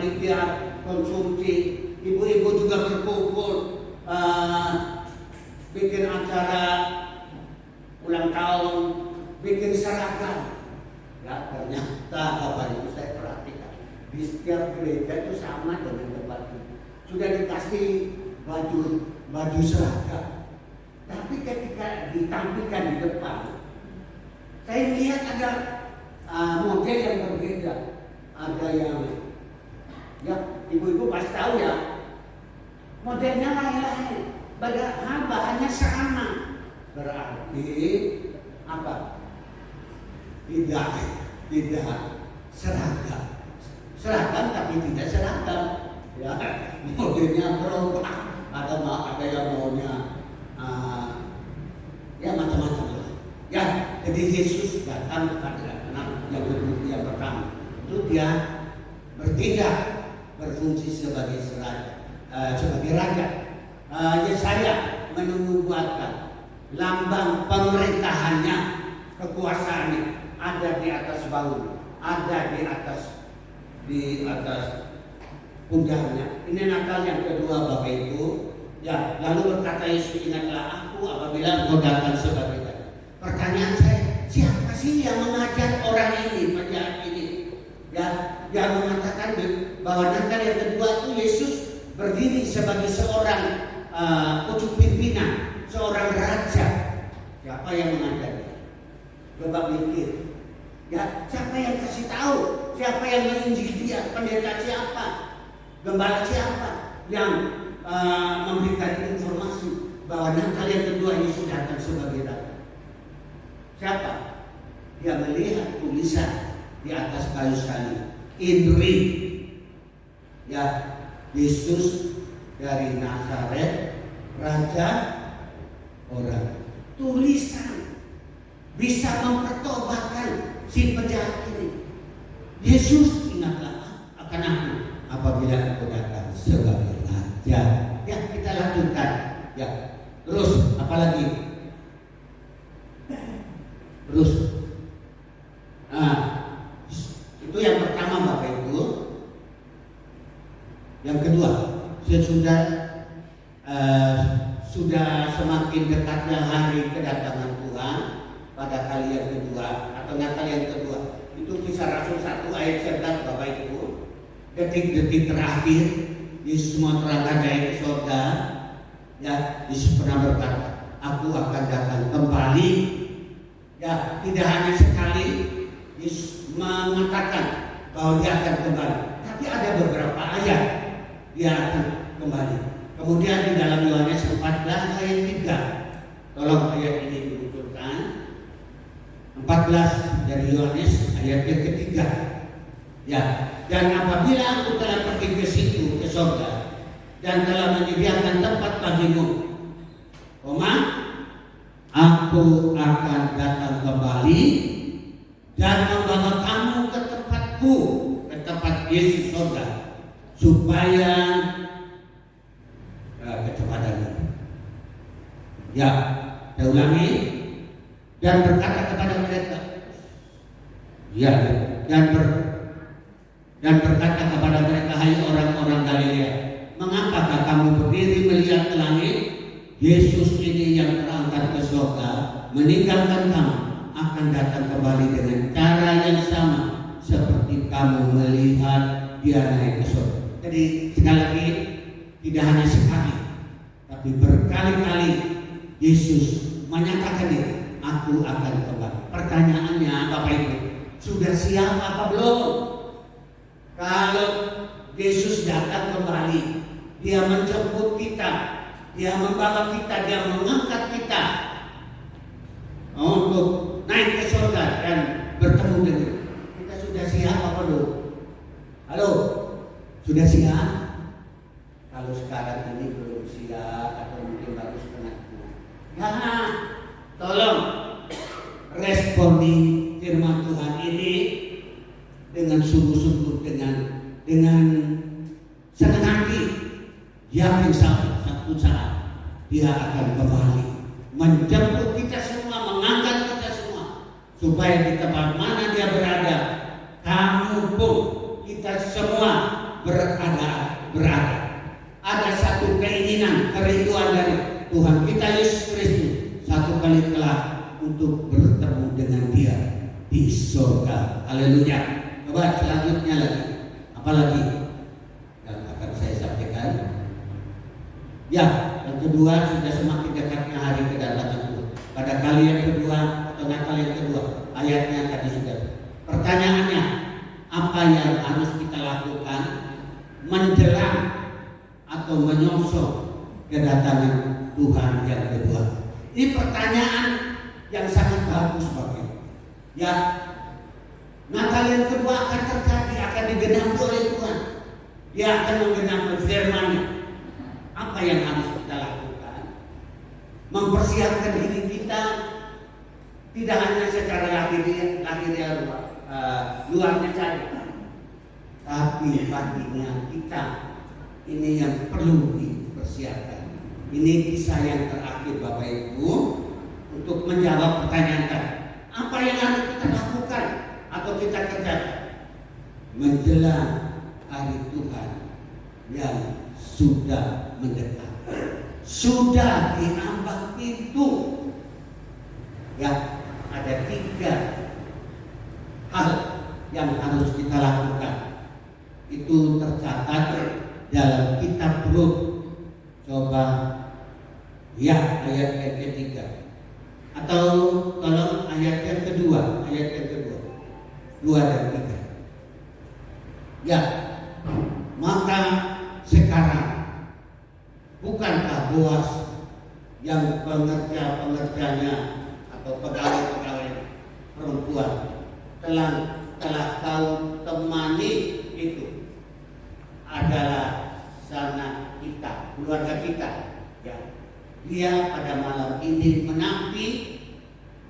panitia konsumsi, ibu-ibu juga berkumpul bikin acara ulang tahun, bikin seragam. Ya ternyata apa itu saya perhatikan di setiap gereja itu sama dengan tempat itu. Sudah dikasih baju seragam, tapi ketika ditampilkan di depan, saya lihat ada model yang berbeda. Ada yang ya ibu-ibu pasti tahu ya, modelnya lain-lain, padahal bahannya sama. Berarti apa? Tidak seragam tapi tidak seragam. Ya, modelnya berubah. Ada yang maunya ya macam-macam lah. Ya, jadi Yesus datang pada anak yang pertama. Itu dia bertindak, berfungsi sebagai raja. Yesaya menubuatkan lambang pemerintahannya, kekuasaannya ada di atas bahu, ada di atas punggungnya. Ini Natal yang kedua Bapak Ibu. Ya, lalu berkata Yesus, ingatlah aku apabila engkau datang sebagai raja. Pertanyaan saya, siapa sih yang mengajar orang ini, penjahat ini? Ya, yang mengatakan bahwa Natal yang kedua itu Yesus berdiri sebagai seorang pucuk pimpinan, seorang raja. Siapa yang mengajarnya? Coba mikir. Ya, siapa yang kasih tahu? Siapa yang menginjil dia? Pendeta siapa? Gembala siapa yang memberikan informasi bahwa Natal yang kedua Yesus datang sebagai raja? Siapa? Dia melihat tulisan di atas kayu salib, in ring, ya, Yesus dari Nazaret, Raja orang. Tulisan bisa mempertobatkan si penjahat ini. Yesus, ingatlah akan aku apabila aku datang sebagai raja. Ya, kita lanjutkan. Ya, terus apalagi? Terus, itu yang pertama Bapak Ibu. Yang kedua, sudah semakin dekatnya hari kedatangan Tuhan pada kali yang kedua atau Natal yang kedua. Itu Kisah Rasul 1 ayat 11 Bapak Ibu. Detik-detik terakhir Yesus mau terangkat naik ke surga. Ya, Yesus pernah berkata, aku akan datang kembali. Ya, tidak hanya sekali Yesus mengatakan bahwa dia akan kembali, tapi ada beberapa ayat dia akan kembali. Kemudian di dalam Yohanes 14 ayat 3, tolong ayat ini dimunculkan. 14 dari Yohanes ayat yang ketiga. Ya, dan apabila aku telah pergi ke situ, ke surga, dan telah menyediakan tempat bagimu, aku akan datang kembali dan membawa kamu ke tempatku, ke tempat Yesus surga, supaya kecepatannya. Ya, saya ulangi. Dan berkata kepada mereka, ya, dan berkata kepada mereka, hai orang-orang Galilea, mengapakah kamu berdiri melihat ke langit? Yesus ini yang terangkat ke surga, meninggalkan kamu, akan datang kembali dengan cara yang sama seperti kamu melihat dia naik ke surga. Jadi sekali lagi, tidak hanya sekali, tapi berkali-kali Yesus menyatakan ini, aku akan kembali. Pertanyaannya Bapak Ibu, sudah siap apa belum? Kalau Yesus datang kembali, dia menjemput kita, dia membawa kita, dia mengangkat kita untuk naik ke surga dan bertemu dengan kita. Sudah siap apa belum? Halo, sudah siap? Kalau sekarang ini belum siap atau mungkin baru setengah, ya, tolong responi firman Tuhan ini dengan sungguh-sungguh, dengan senang hati. Yakin satu saat dia akan kembali menjemput kita semua, mengangkat kita semua, supaya di tempat mana dia berada, kamu pun kita semua berada surga. Haleluya. Coba selanjutnya lagi. Apalagi yang akan saya sampaikan? Ya, yang kedua, sudah semakin dekatnya hari kedatangan Tuhan. Pada kali yang kedua atau Natal yang kedua, ayatnya tadi sudah. Pertanyaannya, apa yang harus kita lakukan menjelang atau menyongsong kedatangan Tuhan yang kedua? Ini pertanyaan yang sangat bagus Bapak. Ya, Natal yang kedua akan terjadi, akan digenapi oleh Tuhan. Dia akan menggenapi firman-Nya. Apa yang harus kita lakukan? Mempersiapkan diri kita tidak hanya secara lahiriah luarnya saja, tapi batinnya kita ini yang perlu dipersiapkan. Ini kisah yang terakhir Bapak Ibu untuk menjawab pertanyaan tadi. Apa yang harus kita lakukan atau kita kerjakan menjelang hari Tuhan yang sudah mendekat, sudah diambang pintu? Ya, ada 3 hal yang harus kita lakukan. Itu tercatat dalam kitab Rut. Coba ya, ayat yang ketiga. Atau kalau ayat yang kedua, 2 dan 3. Ya, maka sekarang bukankah Boas yang pengerjanya atau pegawai-pegawai perempuan telah kau temani itu adalah sanak kita, keluarga kita. Ya, dia pada malam ini menapi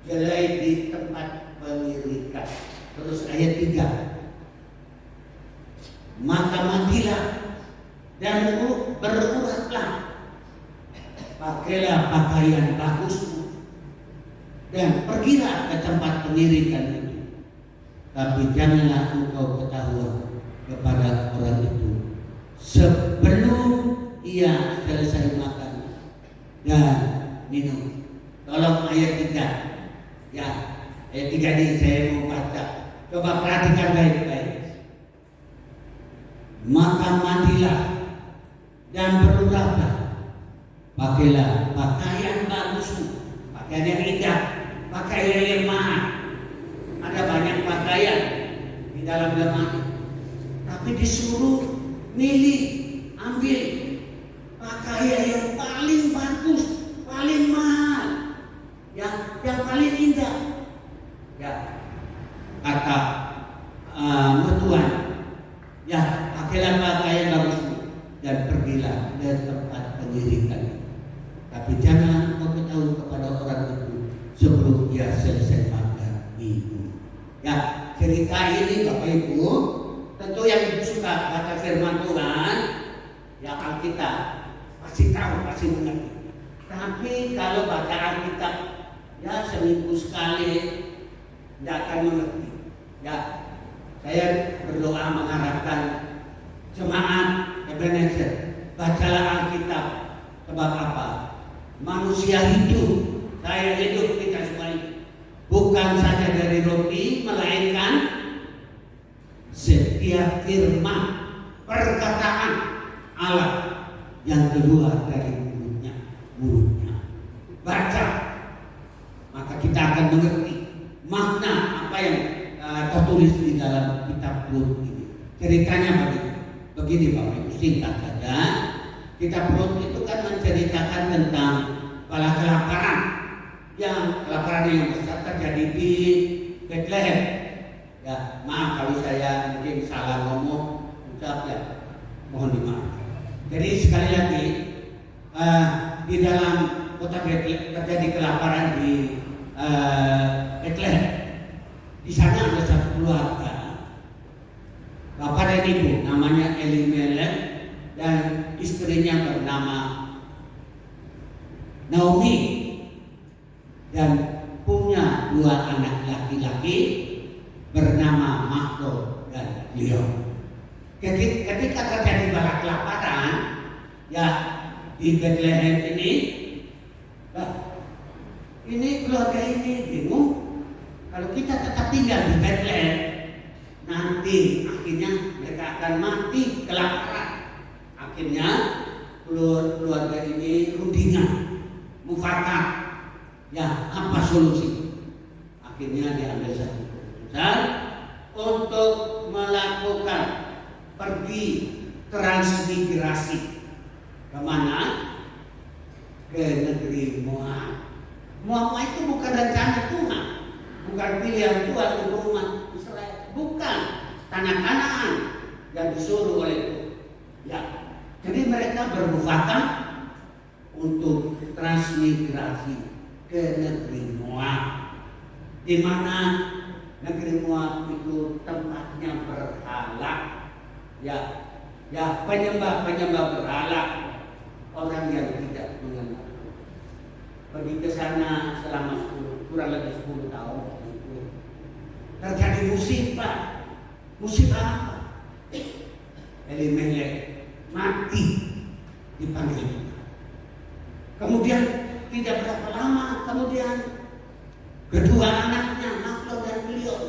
jelai di tempat pengirikan. Terus ayat 3. Maka mandilah dan beruratlah, pakailah pakaian bagusmu dan pergilah ke tempat pengirikan itu. Tapi janganlah engkau ketahuan kepada orang itu sebelum ia selesai makan dan minum. Tolong ayat 3. Ya, ayat 3 ini saya mau baca. Coba perhatikan baik-baik. Maka mandilah dan beruratlah, pakailah pakaian bagusmu, pakaian yang indah, pakaian yang mahal. Ada banyak pakaian di dalam lemari, tapi disuruh milih, ambil pakaian yang paling bagus, paling mahal, yang paling indah. Ya, kata mertuan, ya, pakailah pakaian bagusmu dan pergilah ke tempat pengirikan. Tapi jangan kau beritahu kepada orang itu sebelum dia selesai makan itu. Ya, cerita ini Bapak Ibu, tentu yang suka baca firman Tuhan, ya Alkitab pasti tahu, pasti mengerti. Tapi kalau baca Alkitab ya seminggu sekali tidak akan mengerti. Ya, saya berdoa mengharapkan jemaat Ebenezer, bacalah Alkitab. Sebab apa? Manusia hidup, saya hidup, kita semua hidup, bukan saja dari roti, melainkan setiap firman, perkataan Allah yang keluar dari mulutnya. Baca, maka kita akan mengerti makna apa yang tertulis di dalam kitab Rut ini. Ceritanya begini Bapak Ibu, singkat saja. Kitab Rut itu kan menceritakan tentang kelaparan yang besar terjadi di Bethlehem. Ya, maaf kalau saya mungkin salah ngomong, ucap ya, mohon dimaaf. Jadi sekali lagi di dalam kota Bethlehem terjadi kelaparan di Bethlehem. Di sana ada satu keluarga, bapak dan ibu, namanya Elimelek dan istrinya bernama Naomi, dan punya 2 anak laki-laki bernama Makhlon dan Leon. Ketika terjadi bala kelaparan ya di Bethlehem ini keluarga ini bingung Kalau kita tetap tinggal di Bethlehem, nanti akhirnya mereka akan mati kelaparan. Akhirnya keluarga ini rundingan, mufakat. Ya, apa solusi? Akhirnya diambil satu keputusan untuk melakukan pergi transmigrasi. Kemana? Ke negeri Moab. Moab itu bukan rencana Tuhan, bukan pilihan Tuhan untuk umat Israel, bukan tanah Kanaan yang disuruh oleh Tuhan. Ya, jadi mereka bermufakat untuk transmigrasi ke negeri Moab, di mana negeri Moab itu tempatnya berhala. Ya, penyembah berhala, orang yang tidak mengenal. Pergi ke sana selama kurang lebih 10 tahun. Terjadi musibah apa? Elimelek mati dipanggil. Kemudian tidak berapa lama kemudian kedua anaknya Mahlon dan Kilion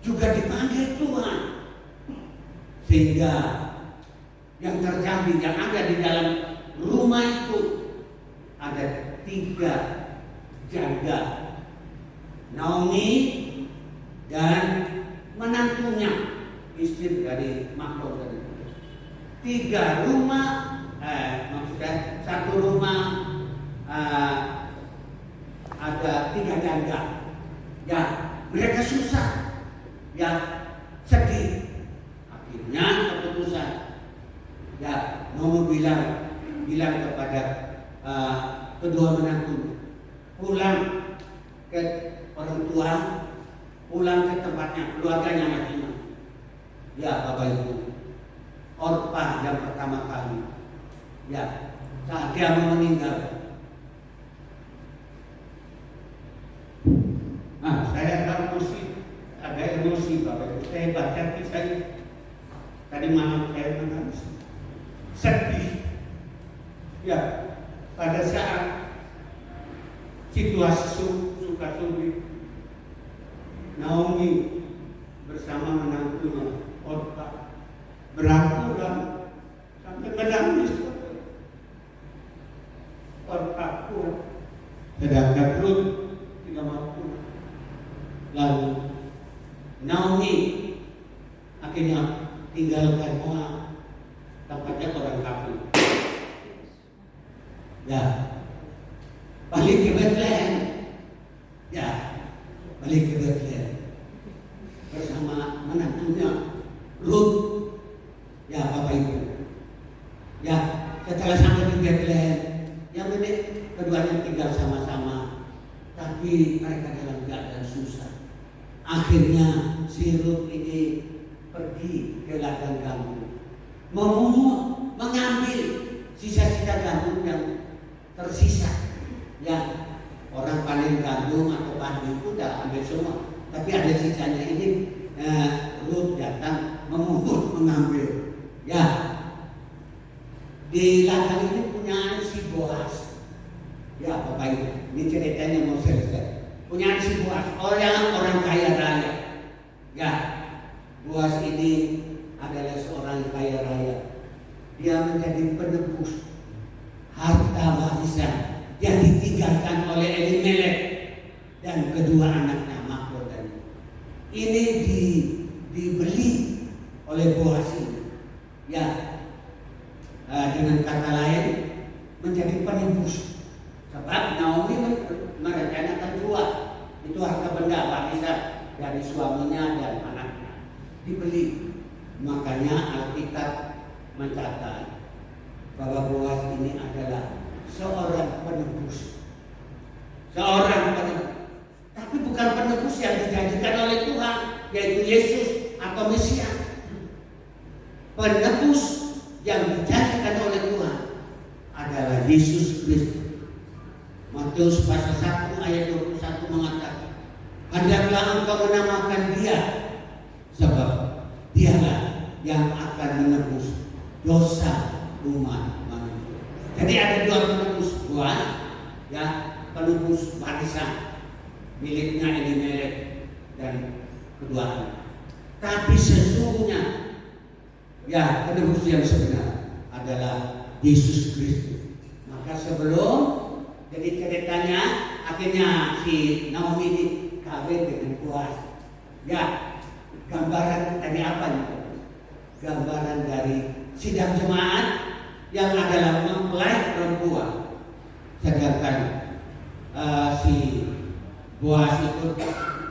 juga dipanggil Tuhan, sehingga yang terjadi, yang ada di dalam rumah itu ada 3 janda, Naomi dan menantunya, istri dari Mahlon dan Kilion. 3 rumah, maksudnya satu rumah ada 3 janda. Ya, mereka susah, ya, sedih. Akhirnya keputusan, ya, Naomi bilang kepada kedua menantu, pulang ke orang tua, pulang ke tempatnya, keluarganya masing-masing. Ya, Bapak Ibu, Orpa yang pertama kali, ya, saat dia mau meninggal. Nah, saya agak emosi Bapak Ibu. Saya baca kisah tadi malam, saya menangis, sedih. Ya, pada saat situasi suka sulit, Naomi bersama menantunya Orpa berangkulan sampai menangis. Orpa pulang, sedangkan Ruth tidak mampu. Lalu Naomi akhirnya tinggalkan Moab, tempatnya orang kafir. Ya, balik ke Bethlehem. Ya, balik ke Bethlehem bersama menantunya Ruth. Ya, Bapak Ibu. Ya, setelah sampai di Bethlehem, yang penting keduanya tinggal sama-sama, tapi mereka dalam keadaan susah. Akhirnya si Ruth ini pergi ke ladang gandum, memungut, mengambil sisa-sisa gandum yang tersisa. Ya, orang panen gandum atau padi itu udah ambil semua, tapi ada sisanya ini. Ruth datang memungut, mengambil. Ya, di ladang ini punya si Boaz. Ya, Bapak Ibu, ini ceritanya mau selesai. Punya si Boaz, orang kaya raya. Ya, Boaz ini adalah seorang kaya raya. Dia menjadi penebus harta warisan yang ditinggalkan oleh Elimelek dan kedua anaknya Mahlon dan ini dibeli oleh Boaz ini. Ya, dengan kata lain menjadi penebus. Sebab Naomi merencanakan jual itu harta benda warisan dari suaminya dan anaknya, dibeli. Makanya Alkitab mencatat bahwa Boaz ini adalah seorang penebus. Tapi bukan penebus yang dijanjikan oleh Tuhan, yaitu Yesus atau Mesias. Penebus yang dijanjikan oleh Tuhan adalah Yesus Kristus. Matius pasal 1 ayat 21 mengatakan, hendaklah engkau menamakan Dia, sebab Dialah yang akan menebus dosa umat manusia. Jadi ada 2 penebus, Boaz, ya, penebus warisan. miliknya Elimelek dan keduanya. Tapi sesungguhnya ya penebus yang sebenar adalah Yesus Kristus. Maka sebelum jadi ceritanya akhirnya si Naomi ini kawin dengan Boaz. Ya, gambaran dari apa itu? Gambaran dari sidang jemaat yang adalah mempelai perempuan. Sedangkan si Boaz itu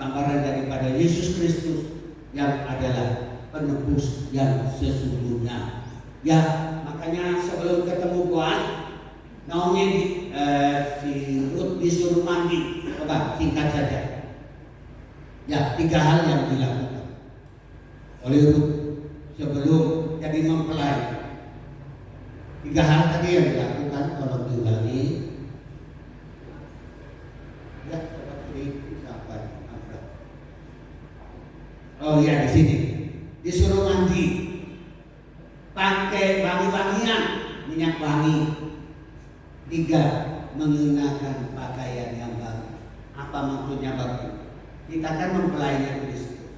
gambaran daripada Yesus Kristus yang adalah penebus yang sesungguhnya. Ya, makanya sebelum ketemu Boaz, Naomi si Ruth disuruh mandi. Coba singkat saja. Ya, 3 hal yang dilakukan oleh Ruth sebelum jadi mempelai. 3 hal tadi yang dilakukan, kalau diulangi. Ya, seperti siapa? Oh ya, di sini disuruh mandi, pakai wangi-wangian, minyak wangi. 3, mengenakan pakaian yang baru. Apa maksudnya baru? Kita akan mempelainya Kristus.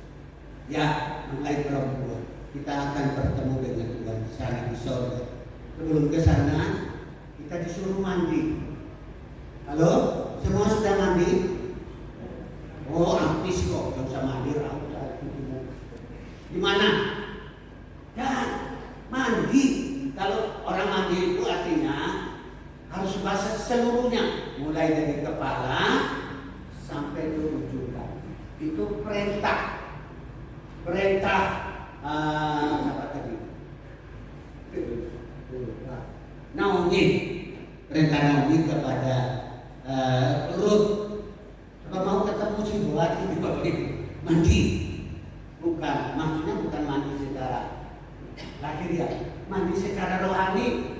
Ya, mempelai perempuan. Kita akan bertemu dengan Tuhan di sana di surga. Sebelum ke sana, kita disuruh mandi. Halo, semua sudah mandi? Oh, artis kok, gak usah mandi. Di mana? Ya, mandi. Kalau orang mandi itu artinya harus basah seluruhnya, mulai dari kepala sampai ke ujung kaki. Itu perintah apa tadi? Naomi, perintah Naomi kepada Ruth. Kalau mau ketemu si Boaz ini mandi, bukan maksudnya bukan mandi secara lahiriah, mandi secara rohani.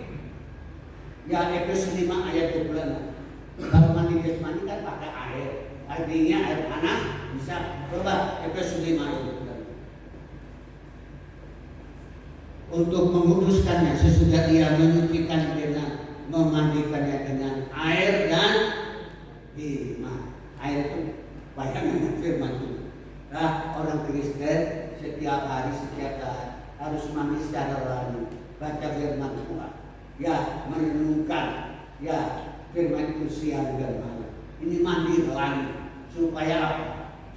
Ya, Efesus 5 ayat 26. Kalau mandi jasmani kan pakai air, artinya air panas bisa. Coba Efesus 5 ayat 26. Untuk menguduskannya sesudah ia menyucikan dengan memandikannya dengan air dan iman. Air itu bayangan firman Tuhan. Nah, orang Kristen setiap hari setiap saat harus mandi secara rohani, baca firman Tuhan. Ya, merenungkan ya firman itu siang dan malam. Ini mandi rohani supaya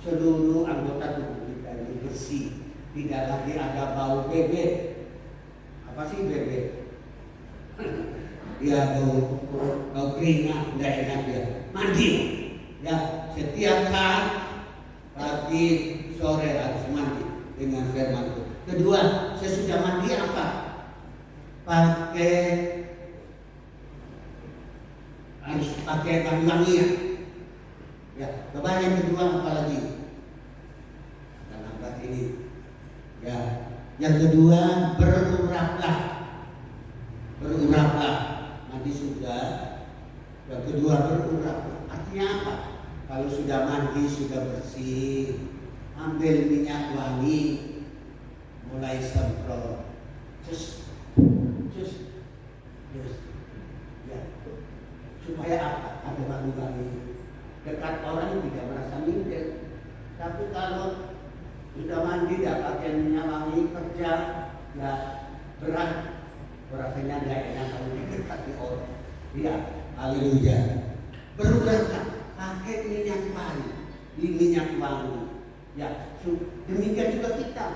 seluruh anggota tubuh kita ini bersih, tidak lagi ada bau bebek. Apa sih bebek? Ya, bau keringat, tidak enak ya. Mandi ya setiap saat, pagi sore harus mandi dengan firman Tuhan. Kedua, sesudah mandi apa? Harus pakai wangi-wangian. Ya, coba yang kedua apa lagi? Dan angkat ini. Ya, yang kedua beruraplah. Beruraplah. Mandi sudah. Yang kedua beruraplah. Artinya apa? Kalau sudah mandi sudah bersih, ambil minyak wangi, mulai semprot. Terus ya, supaya apa? Ada wangi-wangi. Dekat orang tidak merasa minder. Tapi kalau sudah mandi tidak pakai minyak wangi kerja, ya berat. Rasanya tidak enak kalau didekati orang. Ya, haleluya. Berubahlah, pakai minyak wangi, minyak wangi. Ya, demikian juga kita.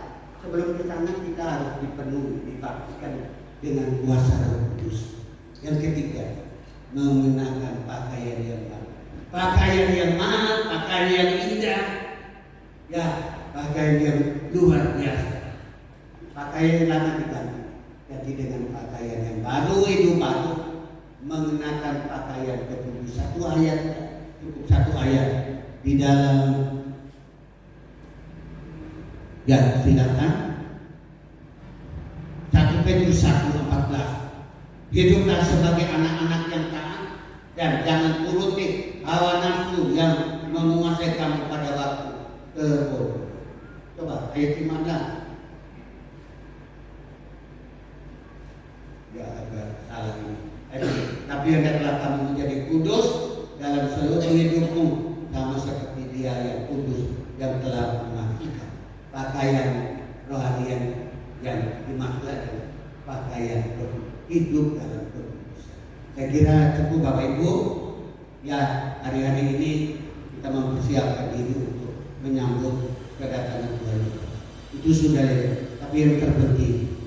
Sebelum ke sana kita harus dipenuhi, dibaptiskan dengan kuasa Roh Kudus. Yang ketiga, mengenakan pakaian yang mahal. Pakaian yang mahal, pakaian yang indah. Ya, pakaian yang luar biasa. Pakaian yang lama diganti. Jadi dengan pakaian yang baru, itu baru. Mengenakan pakaian ketujuh. Satu ayat, cukup satu ayat di dalam. Ya, silakan. 1 Petrus 1:14. Hiduplah sebagai anak-anak yang taat dan jangan turuti hawa nafsu yang menguasai kamu pada waktu terbodoh. Coba ayat 15. Ya, agak salah ini. Tapi hendaklah kamu menjadi kudus dalam seluruh hidupmu, sama seperti Dia yang kudus yang telah memastikan pakaian rohani yang dimaksud adalah pakaian hidup dalam kekudusan. Saya kira cukup Bapak Ibu. Ya, hari-hari ini kita mempersiapkan diri untuk menyambut kedatangan Tuhan. Itu sudah ya. Tapi yang terpenting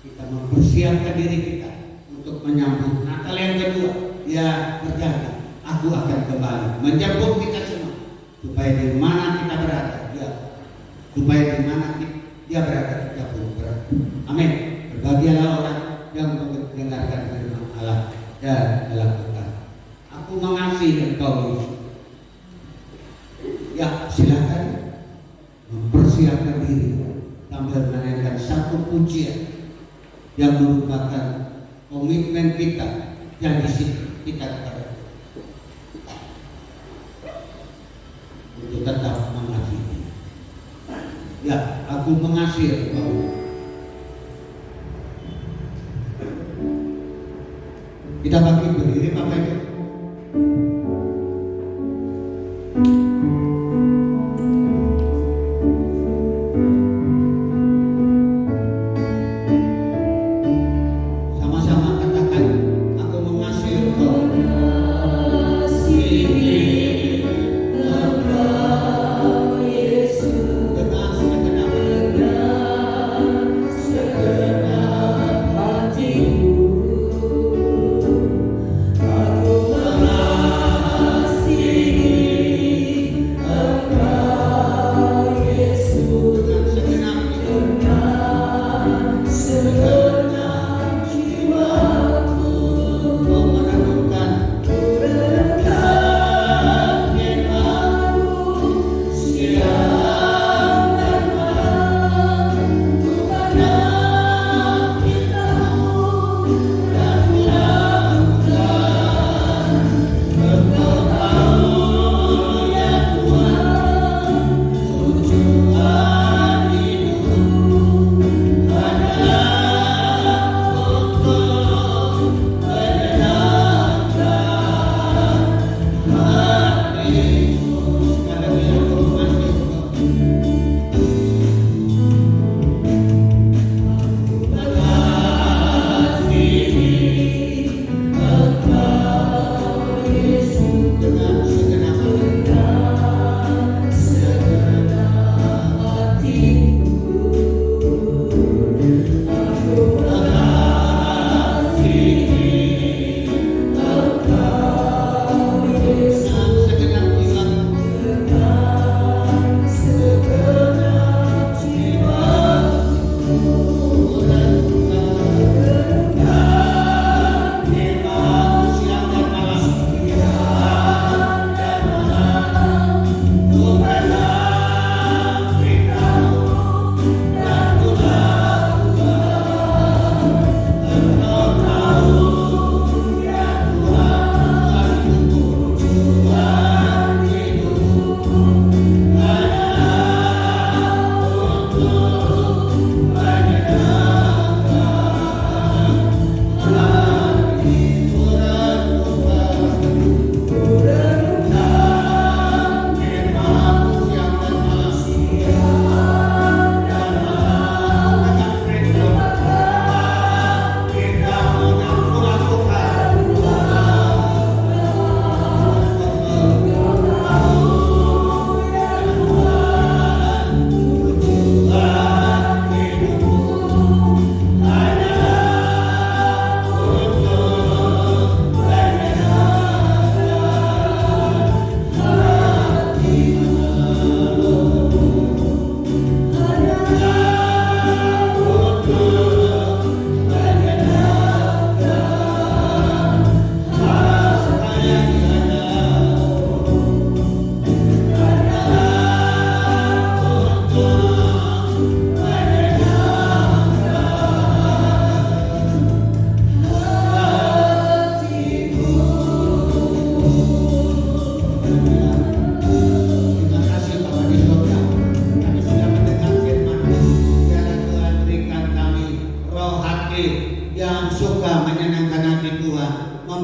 kita mempersiapkan diri kita untuk menyambut Natal yang kedua. Ya, berjanji, aku akan kembali menjemput kita semua supaya di mana kita berada, ya, supaya di mana dia berada kita pun berada. Amin. Berbahagialah orang yang mendengarkan firman Allah dan melakukan. Aku mengasihi engkau. Ya, silakan mempersiapkan diri sambil menaikkan satu pujian yang merupakan komitmen kita yang kita kepada untuk tetap mengasihi. Ya, aku mengasihi engkau. Kita bagi berdiri Bapak Ibu. Sama-sama katakan, aku mengasihi engkau.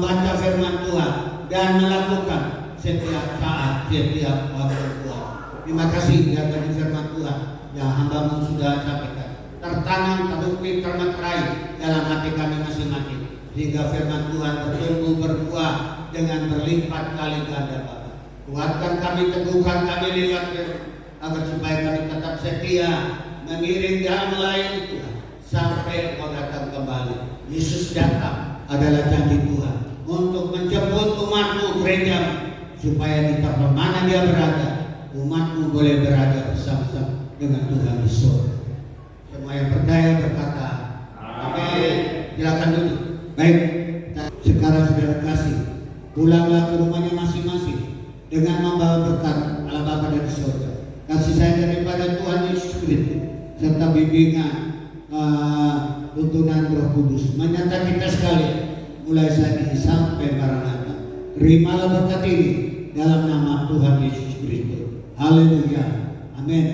membaca firman Tuhan dan melakukan setiap saat, setiap waktu Tuhan. Terima kasih ya bagi firman Tuhan yang hamba-Mu sudah sampaikan. Tertanam, terbukti, termeterai dalam hati kami masing-masing. Sehingga firman Tuhan bertumbuh berbuah dengan berlipat kali ganda Bapa. Kuatkan kami, teguhkan kami lewat firman, agar supaya kami tetap setia mengiring dan melayani Tuhan sampai Engkau datang kembali. Yesus datang adalah janji Tuhan untuk menjemput umat-Mu, gereja, supaya di tempat mana Dia berada, umat-Mu boleh berada bersama-sama dengan Tuhan di surga. Semua yang percaya berkata amin. Silakan duduk. Baik, sekarang saudara kasih, pulanglah ke rumahnya masing-masing dengan membawa berkat Allah Bapa dari surga, kasih sayang daripada Tuhan Yesus Kristus, serta bimbingan tuntunan Roh Kudus menyertai kita sekalian mulai saat ini sampai Maranatha. Terimalah berkat ini dalam nama Tuhan Yesus Kristus. Haleluya. Amin.